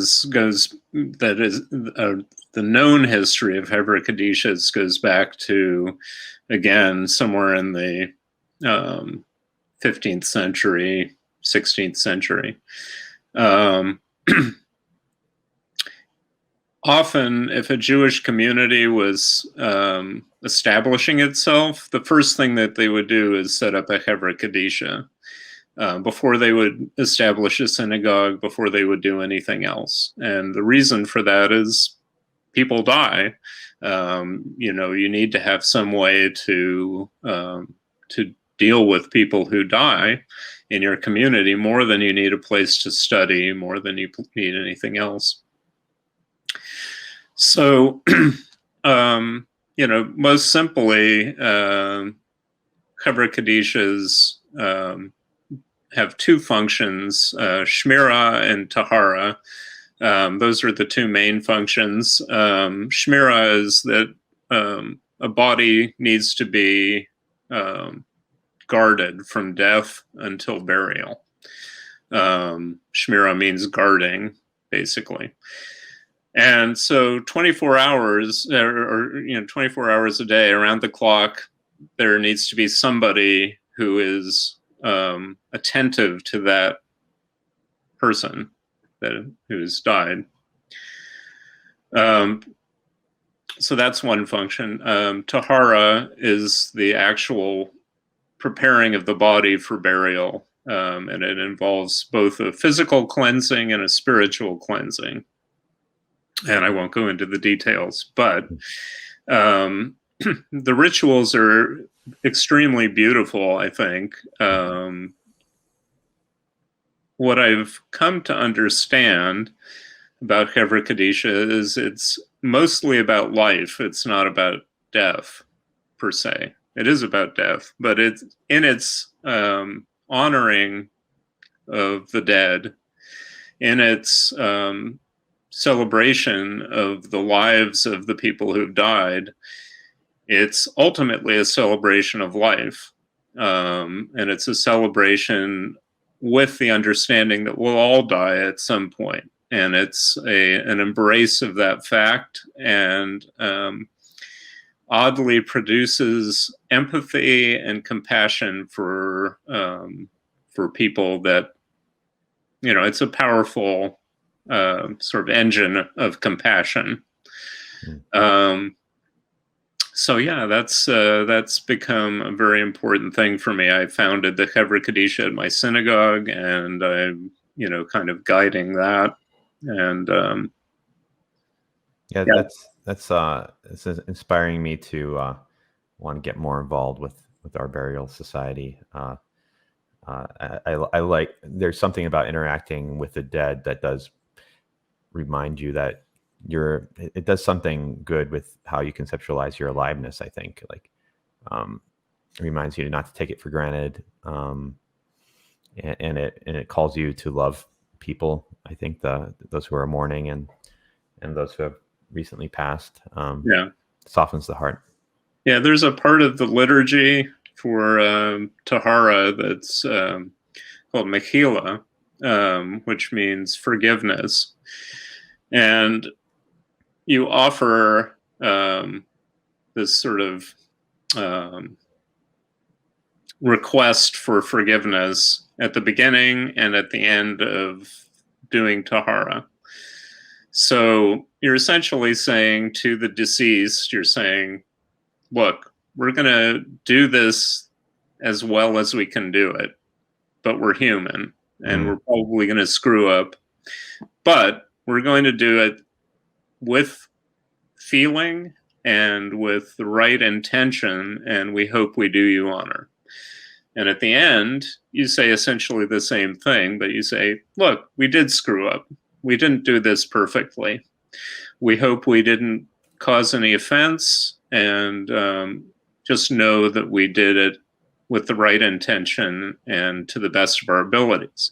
the known history of Chevra Kadisha goes back to, again, somewhere in the 15th century, 16th century. Often, if a Jewish community was establishing itself, the first thing that they would do is set up a Chevra Kadisha before they would establish a synagogue, before they would do anything else. And the reason for that is people die. You need to have some way to deal with people who die in your community more than you need a place to study, more than you need anything else. So, most simply, Chevra Kadishas have two functions, Shmira and Tahara. Those are the two main functions. Shmira is that a body needs to be guarded from death until burial. Shmira means guarding, basically. And so 24 hours or 24 hours a day around the clock, there needs to be somebody who is attentive to that person who's died. So that's one function. Tahara is the actual preparing of the body for burial. And it involves both a physical cleansing and a spiritual cleansing. And I won't go into the details, but the rituals are extremely beautiful, I think. what I've come to understand about Chevra Kadisha is it's mostly about life. It's not about death per se. It is about death, but it's in its honoring of the dead, in its celebration of the lives of the people who've died. It's ultimately a celebration of life, and it's a celebration with the understanding that we'll all die at some point. And it's an embrace of that fact, and oddly produces empathy and compassion for people that, it's a powerful sort of engine of compassion. So yeah, that's become a very important thing for me. I founded the Chevra Kadisha at my synagogue, and I'm kind of guiding that. And yeah, that's inspiring me to want to get more involved with our burial society. I like, there's something about interacting with the dead that does remind you that it does something good with how you conceptualize your aliveness. I think, like, it reminds you not to take it for granted, and it calls you to love people. I think those who are mourning and those who have recently passed. Softens the heart. Yeah, there's a part of the liturgy for Tahara that's called Mechila, which means forgiveness. And you offer this sort of request for forgiveness at the beginning and at the end of doing Tahara. So you're essentially saying to the deceased, you're saying, look, we're going to do this as well as we can do it, but we're human and we're probably going to screw up, but we're going to do it with feeling and with the right intention, and we hope we do you honor. And at the end, you say essentially the same thing, but you say, look, we did screw up. We didn't do this perfectly. We hope we didn't cause any offense, and just know that we did it with the right intention and to the best of our abilities.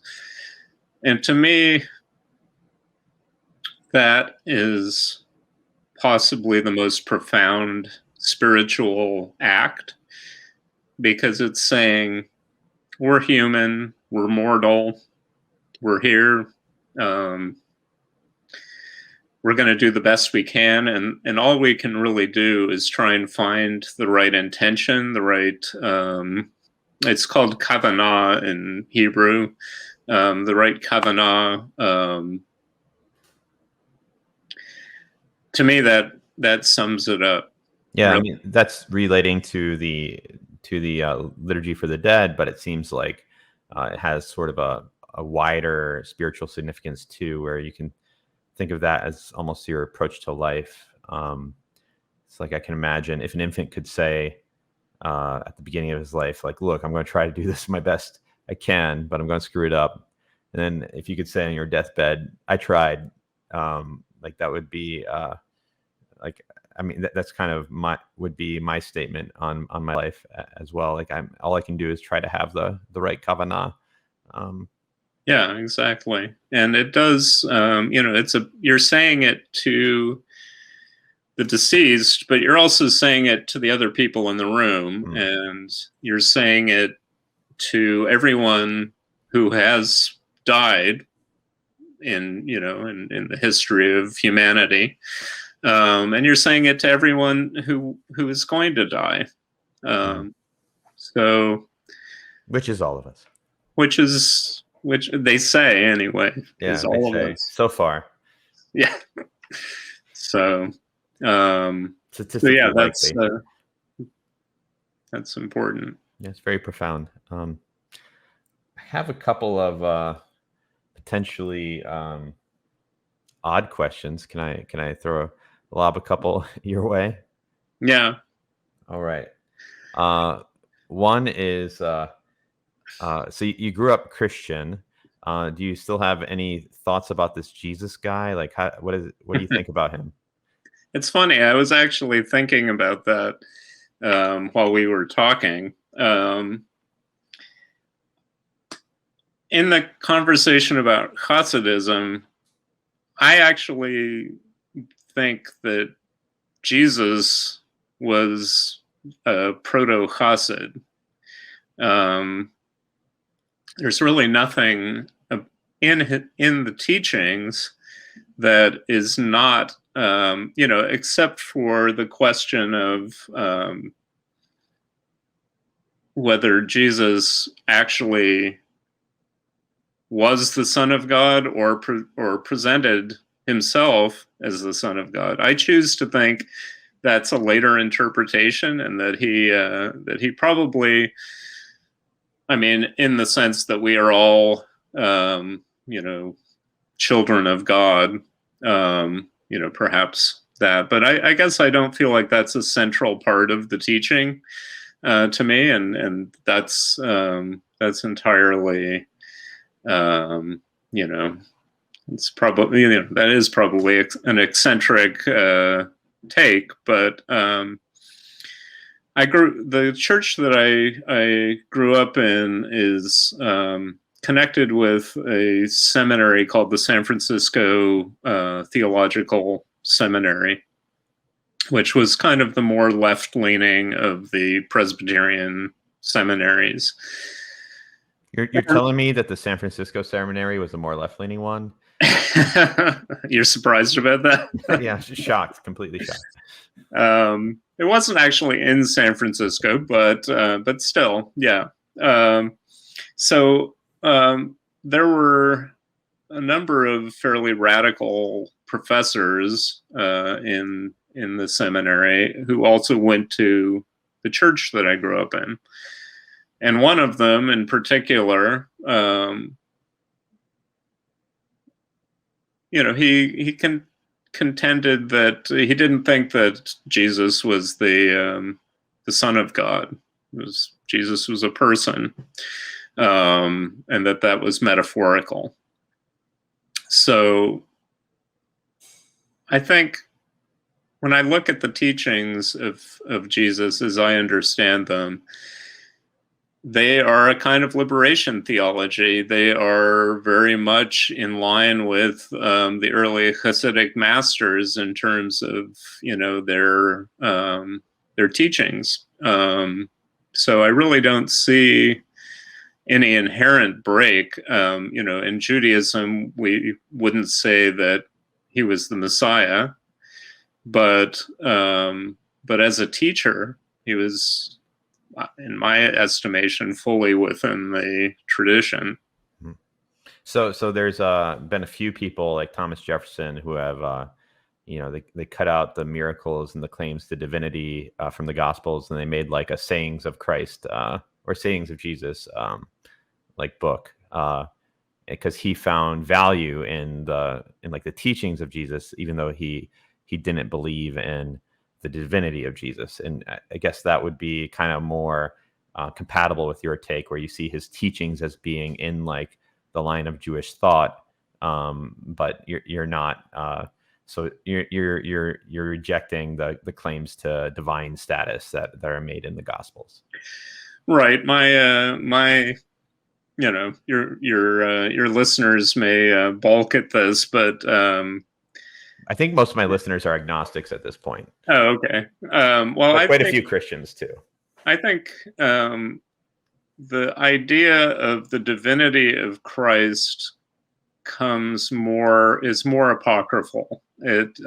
And to me, that is possibly the most profound spiritual act, because it's saying we're human, we're mortal, we're here, we're going to do the best we can, and all we can really do is try and find the right intention, the right, it's called kavanah in Hebrew, the right kavanah. To me, that sums it up. Yeah, really. I mean, that's relating to the liturgy for the dead, but it seems like it has sort of a wider spiritual significance too, where you can think of that as almost your approach to life. It's like, I can imagine if an infant could say at the beginning of his life, like, look, I'm going to try to do this my best I can, but I'm going to screw it up. And then if you could say on your deathbed, I tried, like, that would be like, I mean, that's kind of would be my statement on my life as well. Like, all I can do is try to have the right kavanah. Yeah, exactly. And it does, you're saying it to the deceased, but you're also saying it to the other people in the room, and you're saying it to everyone who has died in the history of humanity. And you're saying it to everyone who is going to die. So, which is all of us. Which they say anyway. Yeah, is all of us so far. Yeah. So, statistically, yeah, that's important. Yeah, it's very profound. I have a couple of potentially odd questions. Can I lob a couple your way? Yeah. All right. One is so you grew up Christian. Do you still have any thoughts about this Jesus guy? Like, what do you think about him? It's funny. I was actually thinking about that while we were talking. In the conversation about Hasidism, I actually think that Jesus was a proto-Hasid. There's really nothing in the teachings that is not, except for the question of whether Jesus actually was the Son of God or presented himself as the Son of God. I choose to think that's a later interpretation, and that he probably, I mean, in the sense that we are all, children of God, perhaps that. But I guess I don't feel like that's a central part of the teaching to me, and that's entirely, it's probably, that is probably an eccentric take, but the church that I grew up in is connected with a seminary called the San Francisco Theological Seminary, which was kind of the more left-leaning of the Presbyterian seminaries. You're telling me that the San Francisco Seminary was the more left-leaning one? You're surprised about that? Yeah, shocked, completely shocked. It wasn't actually in San Francisco, but still, yeah. So there were a number of fairly radical professors in the seminary who also went to the church that I grew up in, and one of them in particular, he contended that he didn't think that Jesus was the Son of God. Jesus was a person, and that was metaphorical. So I think when I look at the teachings of Jesus as I understand them, they are a kind of liberation theology. They are very much in line with the early Hasidic masters in terms of their teachings. So I really don't see any inherent break. In Judaism, we wouldn't say that he was the Messiah, but as a teacher, he was, in my estimation, fully within the tradition. So there's been a few people like Thomas Jefferson who have, they cut out the miracles and the claims to divinity from the Gospels, and they made like a sayings of Christ or sayings of Jesus like book, because he found value in like the teachings of Jesus, even though he didn't believe in the divinity of Jesus. And I guess that would be kind of more compatible with your take, where you see his teachings as being in like the line of Jewish thought, but you're not. So you're rejecting the claims to divine status that are made in the Gospels. Right. My your listeners may balk at this, but I think most of my listeners are agnostics at this point. Oh, okay. Well, but quite a few Christians too. I think the idea of the divinity of Christ is more apocryphal. It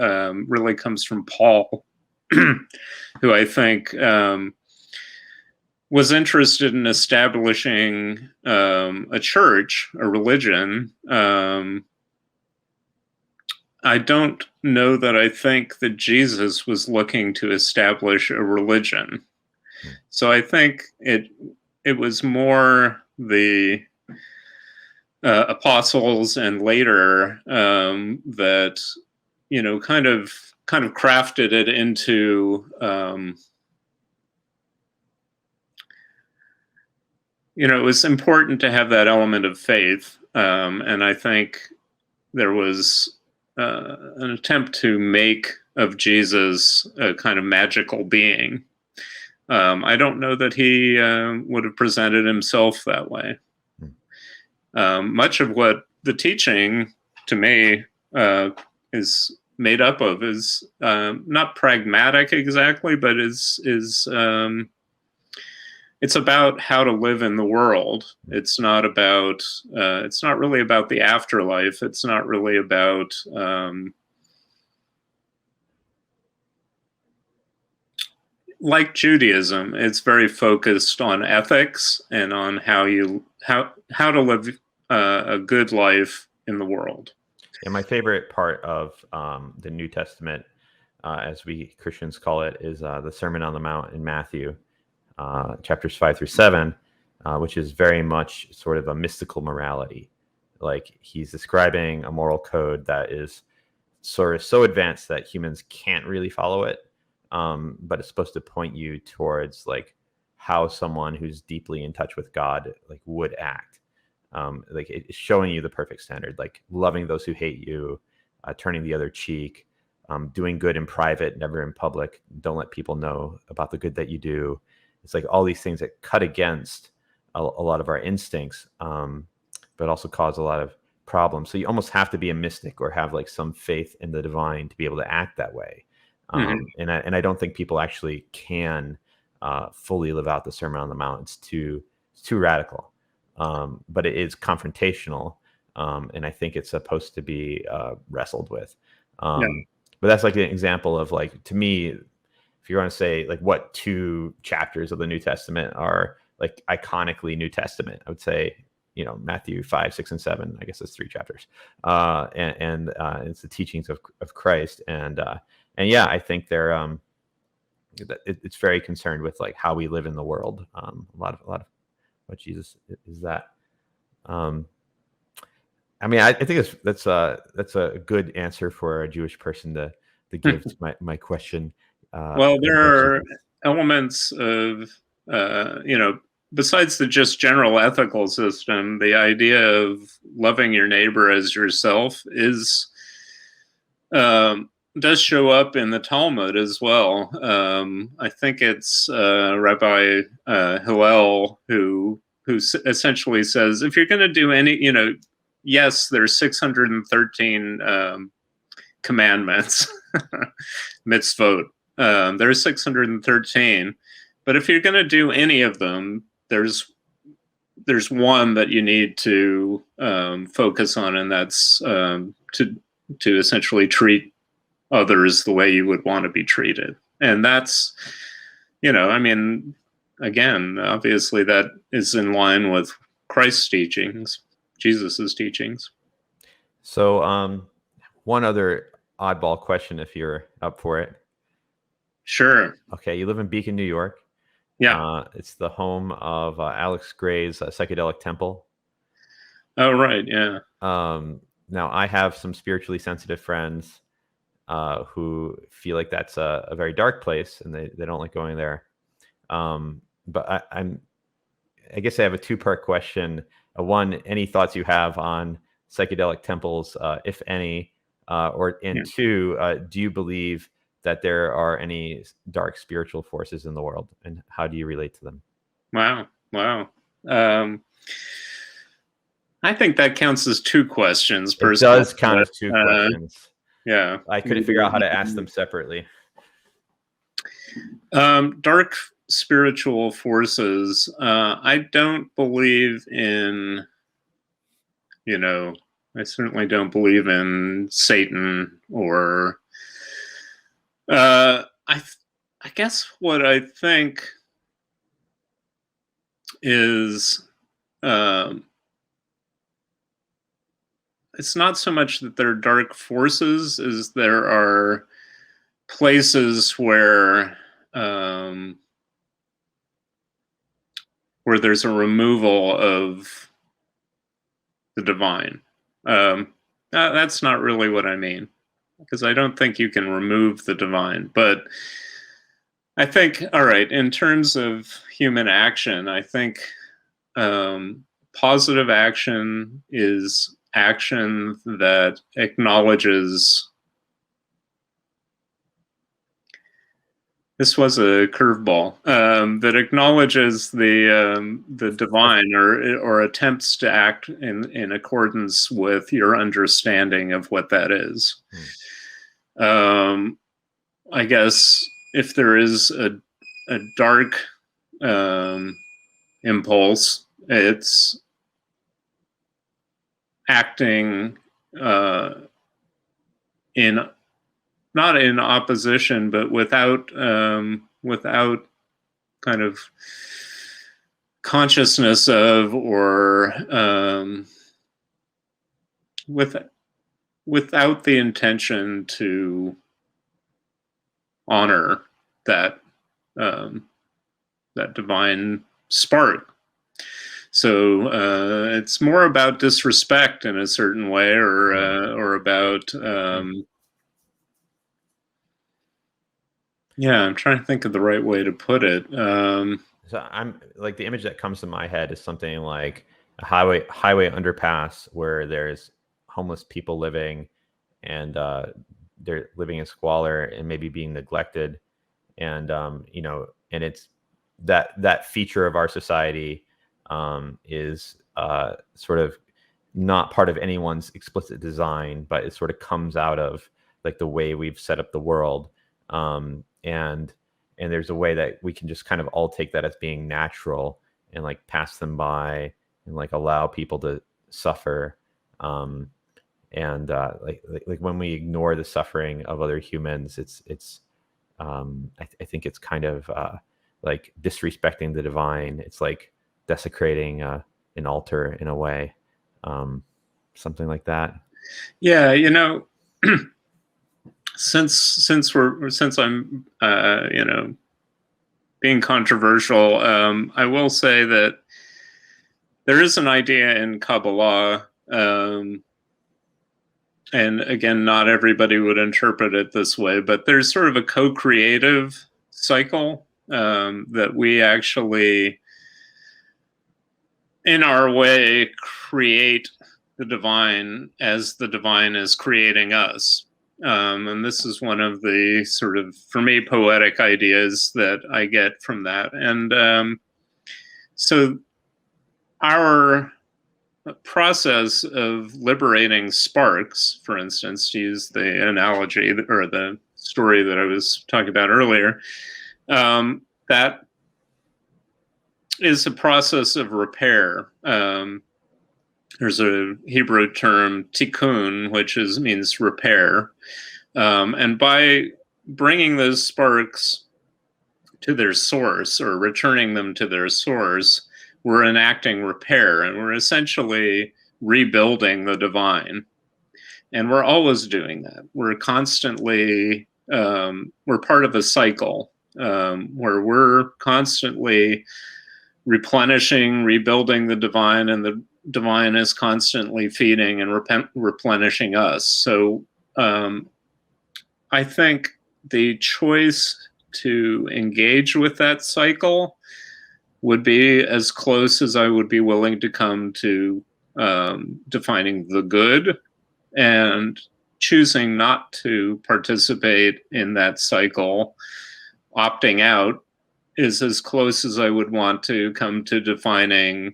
really comes from Paul, who I think was interested in establishing a church, a religion. I don't know that I think that Jesus was looking to establish a religion. So I think it was more the apostles and later that kind of crafted it into it was important to have that element of faith And I think there was an attempt to make of Jesus a kind of magical being. I don't know that he would have presented himself that way. Much of what the teaching, to me, is made up of is not pragmatic exactly, but is it's about how to live in the world. It's not about. It's not really about the afterlife. It's not really about. Like Judaism, it's very focused on ethics and on how to live a good life in the world. And my favorite part of the New Testament, as we Christians call it, is the Sermon on the Mount in Matthew, chapters 5-7, which is very much sort of a mystical morality. Like, he's describing a moral code that is sort of so advanced that humans can't really follow it. But it's supposed to point you towards like how someone who's deeply in touch with God like would act. Like, it's showing you the perfect standard, like loving those who hate you, turning the other cheek, doing good in private, never in public. Don't let people know about the good that you do. It's like all these things that cut against a lot of our instincts, but also cause a lot of problems. So you almost have to be a mystic or have like some faith in the divine to be able to act that way. And I don't think people actually can fully live out the Sermon on the Mount. It's too radical, but it is confrontational, and I think it's supposed to be wrestled with. But that's like an example of, like, to me, if you want to say like what two chapters of the New Testament are like iconically New Testament, I would say, Matthew 5, 6, and 7. I guess it's 3 chapters, and it's the teachings of Christ, and yeah, I think they're it's very concerned with like how we live in the world. A lot of what Jesus is that. I mean, I think that's a good answer for a Jewish person to give to my question. Well, there are elements of besides the just general ethical system, the idea of loving your neighbor as yourself does show up in the Talmud as well. I think it's Rabbi Hillel who essentially says, if you're going to do any, yes, there's 613 commandments, mitzvot. There's 613, but if you're going to do any of them, there's one that you need to focus on, and that's to essentially treat others the way you would want to be treated. And that's, I mean, again, obviously that is in line with Christ's teachings, Jesus's teachings. So one other oddball question, if you're up for it. Sure. Okay, you live in Beacon, New York. Yeah. It's the home of Alex Gray's Psychedelic Temple. Oh, right, yeah. Now, I have some spiritually sensitive friends who feel like that's a very dark place, and they don't like going there. But I guess I have a 2-part question. One, any thoughts you have on psychedelic temples, if any, and 2, do you believe that there are any dark spiritual forces in the world, and how do you relate to them? Wow. I think that counts as 2 questions. It does count as 2 questions. Yeah. I couldn't figure out how to ask them separately. Dark spiritual forces. I don't believe in, I certainly don't believe in Satan or, I guess what I think is, it's not so much that there are dark forces as there are places where there's a removal of the divine. That's not really what I mean, because I don't think you can remove the divine. But I think, all right, in terms of human action, I think positive action is action that acknowledges. This was a curveball that acknowledges the divine, or attempts to act in accordance with your understanding of what that is. I guess if there is a dark impulse, it's acting in, not in opposition, but without kind of consciousness of, or without the intention to honor that that divine spark. So it's more about disrespect in a certain way, or about yeah, I'm trying to think of the right way to put it. So I'm like, the image that comes to my head is something like a highway underpass where there's homeless people living, and they're living in squalor and maybe being neglected, and and it's that feature of our society is sort of not part of anyone's explicit design, but it sort of comes out of like the way we've set up the world, and there's a way that we can just kind of all take that as being natural and like pass them by and like allow people to suffer, and like when we ignore the suffering of other humans, I think it's kind of like disrespecting the divine. It's like desecrating an altar in a way, something like that. Yeah, since I'm being controversial, I will say that there is an idea in Kabbalah, and again, not everybody would interpret it this way, but there's sort of a co-creative cycle, that we actually, in our way, create the divine as the divine is creating us. And this is one of the sort of, for me, poetic ideas that I get from that. And so our process of liberating sparks, for instance, to use the analogy or the story that I was talking about earlier, that is a process of repair. There's a Hebrew term, tikkun, which means repair. And by bringing those sparks to their source, or returning them to their source, we're enacting repair, and we're essentially rebuilding the divine. And we're always doing that. We're constantly, we're part of a cycle where we're constantly replenishing, rebuilding the divine, and the divine is constantly feeding and replenishing us. So I think the choice to engage with that cycle would be as close as I would be willing to come to defining the good, and choosing not to participate in that cycle, opting out, is as close as I would want to come to defining,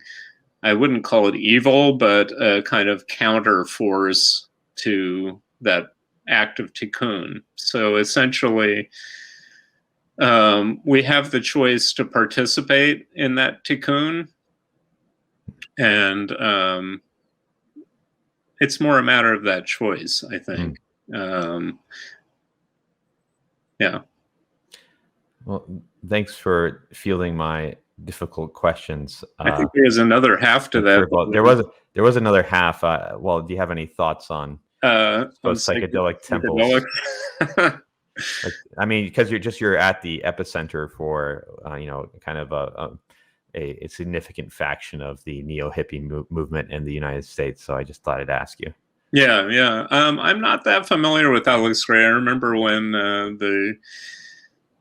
I wouldn't call it evil, but a kind of counter force to that act of tikkun. So essentially, we have the choice to participate in that tikkun, and it's more a matter of that choice, I think. Yeah. Well, thanks for fielding my difficult questions. I think there's another half to that. There was another half. Well, do you have any thoughts on psychedelic temples? Like, I mean, because you're at the epicenter for kind of a significant faction of the neo-hippie movement in the United States. So I just thought I'd ask you. Yeah. I'm not that familiar with Alex Gray. I remember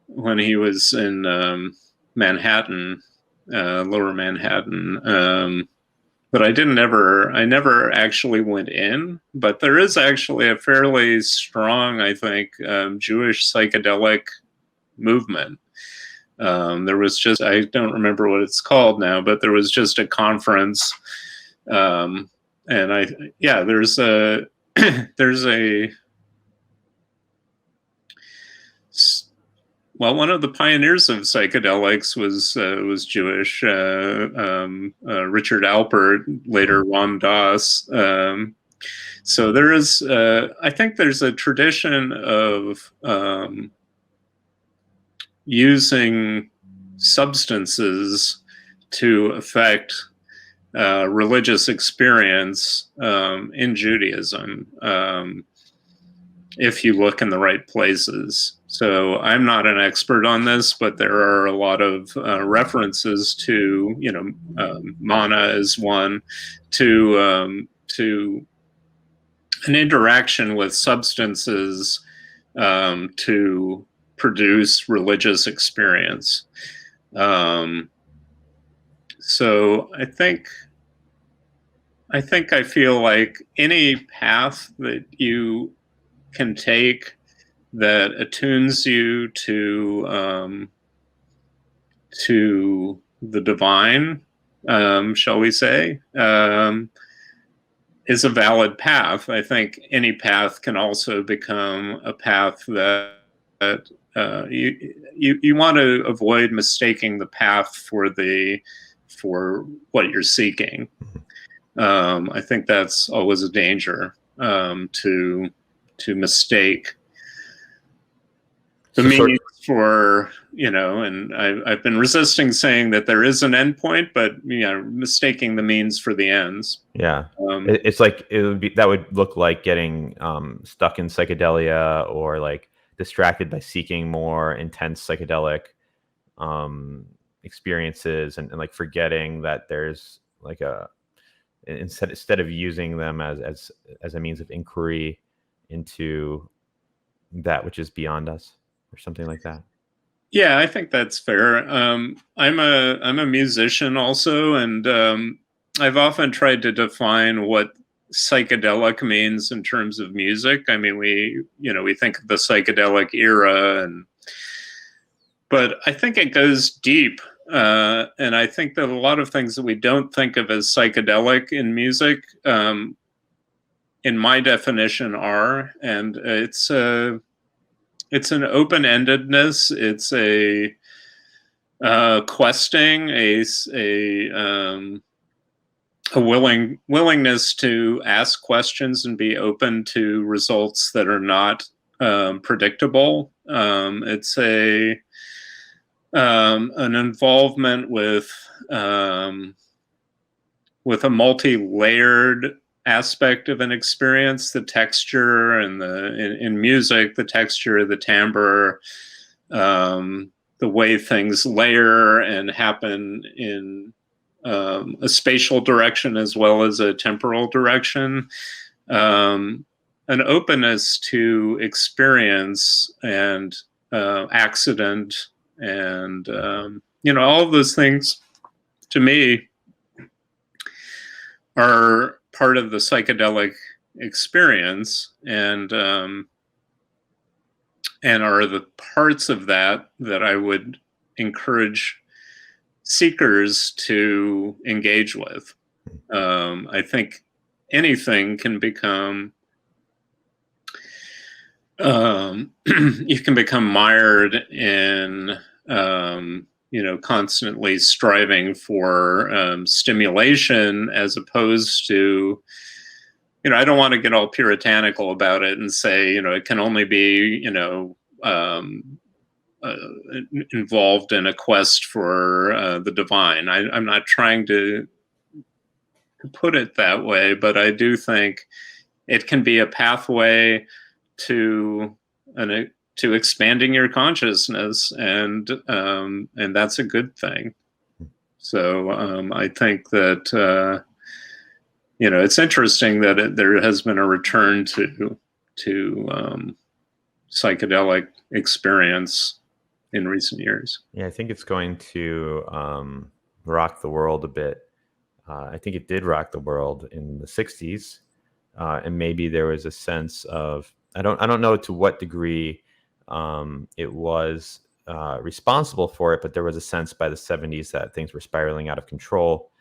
when he was in Manhattan, Lower Manhattan, but I never actually went in. But there is actually a fairly strong, I think, Jewish psychedelic movement. There was just, I don't remember what it's called now, but there was just a conference. And there's a, there's a, well, one of the pioneers of psychedelics was Jewish, Richard Alpert, later Ram Dass. So there is, I think there's a tradition of using substances to affect religious experience in Judaism, if you look in the right places. So I'm not an expert on this, but there are a lot of references to, mana is one, to an interaction with substances to produce religious experience. So I feel like any path that you can take that attunes you to the divine, shall we say, is a valid path. I think any path can also become a path that you want to avoid mistaking the path for what you're seeking. I think that's always a danger, to mistake the means for, and I've been resisting saying that there is an end point, but mistaking the means for the ends. Yeah, it's like that would look like getting stuck in psychedelia, or like distracted by seeking more intense psychedelic experiences, and like forgetting that there's like instead of using them as a means of inquiry into that which is beyond us, or something like that. Yeah, I think that's fair. I'm a musician also, and I've often tried to define what psychedelic means in terms of music. I mean, we think of the psychedelic era, but I think it goes deep. And I think that a lot of things that we don't think of as psychedelic in music, in my definition, are, and it's an open-endedness. It's a questing, a willingness to ask questions and be open to results that are not predictable. It's an involvement with a multi-layered aspect of an experience, the texture, and in music, the texture, the timbre, the way things layer and happen in a spatial direction as well as a temporal direction, an openness to experience and accident, and all of those things to me are part of the psychedelic experience, and are the parts of that I would encourage seekers to engage with. I think anything can become you can become mired in constantly striving for stimulation, as opposed to, I don't want to get all puritanical about it and say, it can only be, involved in a quest for the divine. I'm not trying to put it that way, but I do think it can be a pathway to expanding your consciousness, and that's a good thing. So I think that it's interesting that there has been a return to psychedelic experience in recent years. Yeah, I think it's going to rock the world a bit I think it did rock the world in the 60s. And maybe there was a sense of, I don't know to what degree it was responsible for it, but there was a sense by the 70s that things were spiraling out of control,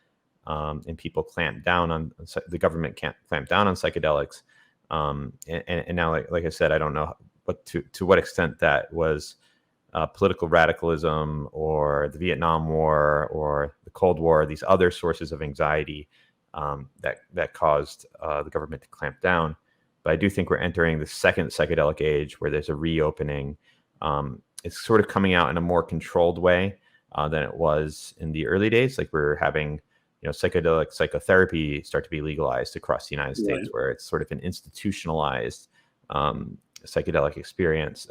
and people clamped down on the government can't clamp down on psychedelics. And now, like I said, I don't know to what extent that was political radicalism or the Vietnam War or the Cold War, these other sources of anxiety that caused the government to clamp down. But I do think we're entering the second psychedelic age where there's a reopening. It's sort of coming out in a more controlled way than it was in the early days. Like we're having, psychedelic psychotherapy start to be legalized across the United States, Right. where it's sort of an institutionalized psychedelic experience.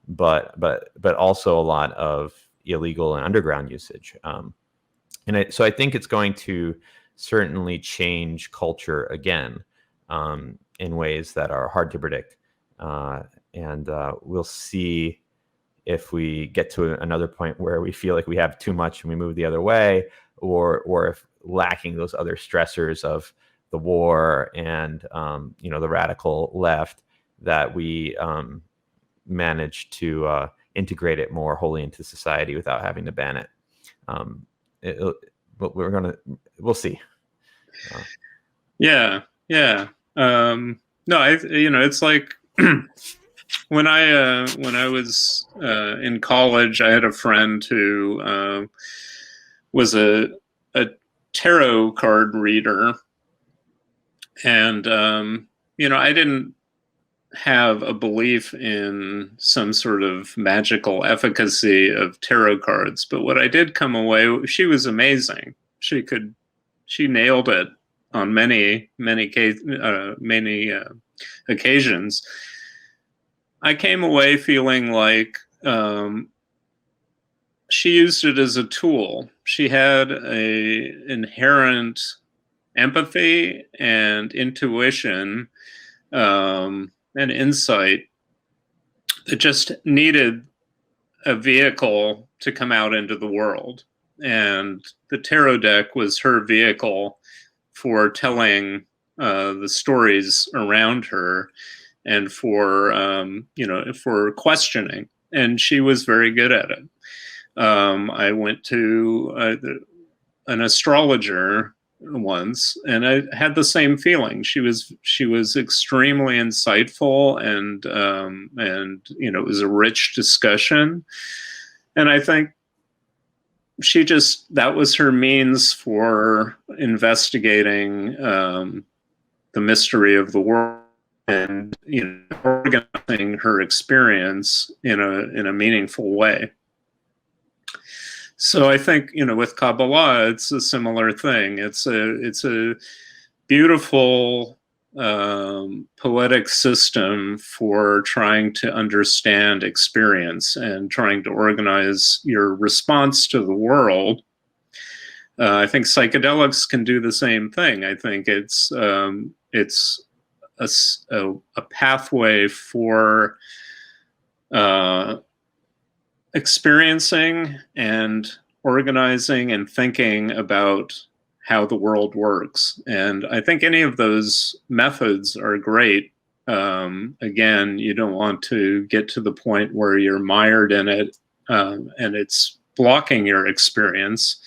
But also a lot of illegal and underground usage. So I think it's going to certainly change culture again in ways that are hard to predict. And we'll see if we get to another point where we feel like we have too much and we move the other way, or if lacking those other stressors of the war and the radical left, that we manage to integrate it more wholly into society without having to ban it. But we'll see. Yeah. No, it's like when I was in college, I had a friend who was a tarot card reader, and I didn't have a belief in some sort of magical efficacy of tarot cards, but what I did come away, she was amazing. She nailed it on many occasions. I came away feeling like she used it as a tool. She had a inherent empathy and intuition and insight that just needed a vehicle to come out into the world. And the tarot deck was her vehicle for telling the stories around her and for questioning. And she was very good at it. I went to an astrologer once, and I had the same feeling. She was extremely insightful, and it was a rich discussion. And I think that was her means for investigating the mystery of the world and organizing her experience in a meaningful way. So I think, with Kabbalah, it's a similar thing. It's a beautiful poetic system for trying to understand experience and trying to organize your response to the world. I think psychedelics can do the same thing. I think it's a pathway for experiencing and organizing and thinking about how the world works. And I think any of those methods are great. Again, you don't want to get to the point where you're mired in it and it's blocking your experience.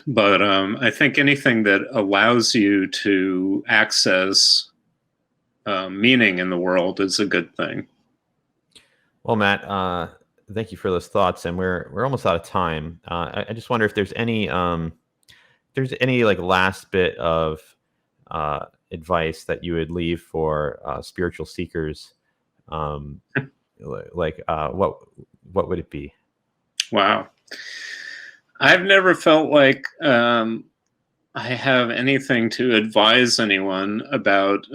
But I think anything that allows you to access meaning in the world is a good thing. Well, Matt, thank you for those thoughts, and we're almost out of time. I just wonder if there's any like last bit of advice that you would leave for spiritual seekers. What would it be? Wow, I've never felt like I have anything to advise anyone about.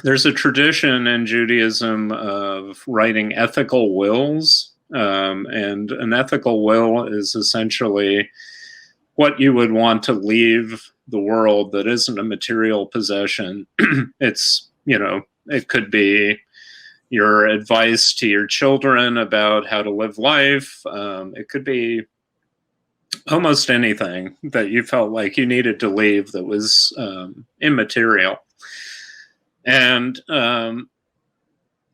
There's a tradition in Judaism of writing ethical wills, and an ethical will is essentially what you would want to leave the world that isn't a material possession. It's, it could be your advice to your children about how to live life. It could be almost anything that you felt like you needed to leave that was immaterial. And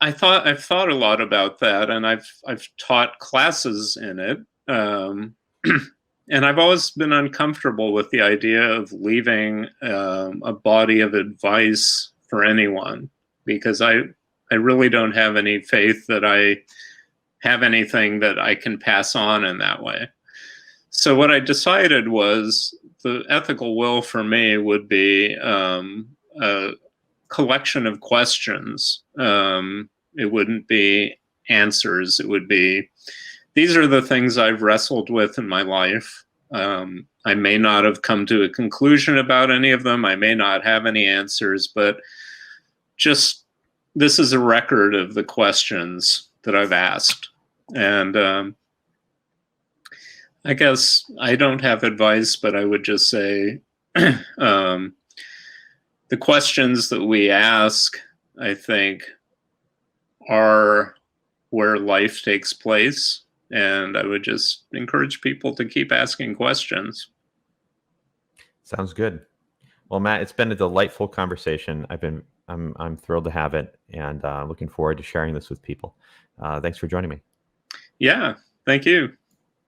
I've thought a lot about that, and I've taught classes in it, and I've always been uncomfortable with the idea of leaving a body of advice for anyone, because I really don't have any faith that I have anything that I can pass on in that way. So what I decided was the ethical will for me would be a collection of questions. It wouldn't be answers. It would be, these are the things I've wrestled with in my life. I may not have come to a conclusion about any of them. I may not have any answers, but just this is a record of the questions that I've asked. And I guess I don't have advice, but I would just say the questions that we ask, I think, are where life takes place. And I would just encourage people to keep asking questions. Sounds good. Well, Matt, it's been a delightful conversation. I'm thrilled to have it, and looking forward to sharing this with people. Thanks for joining me. Yeah, thank you.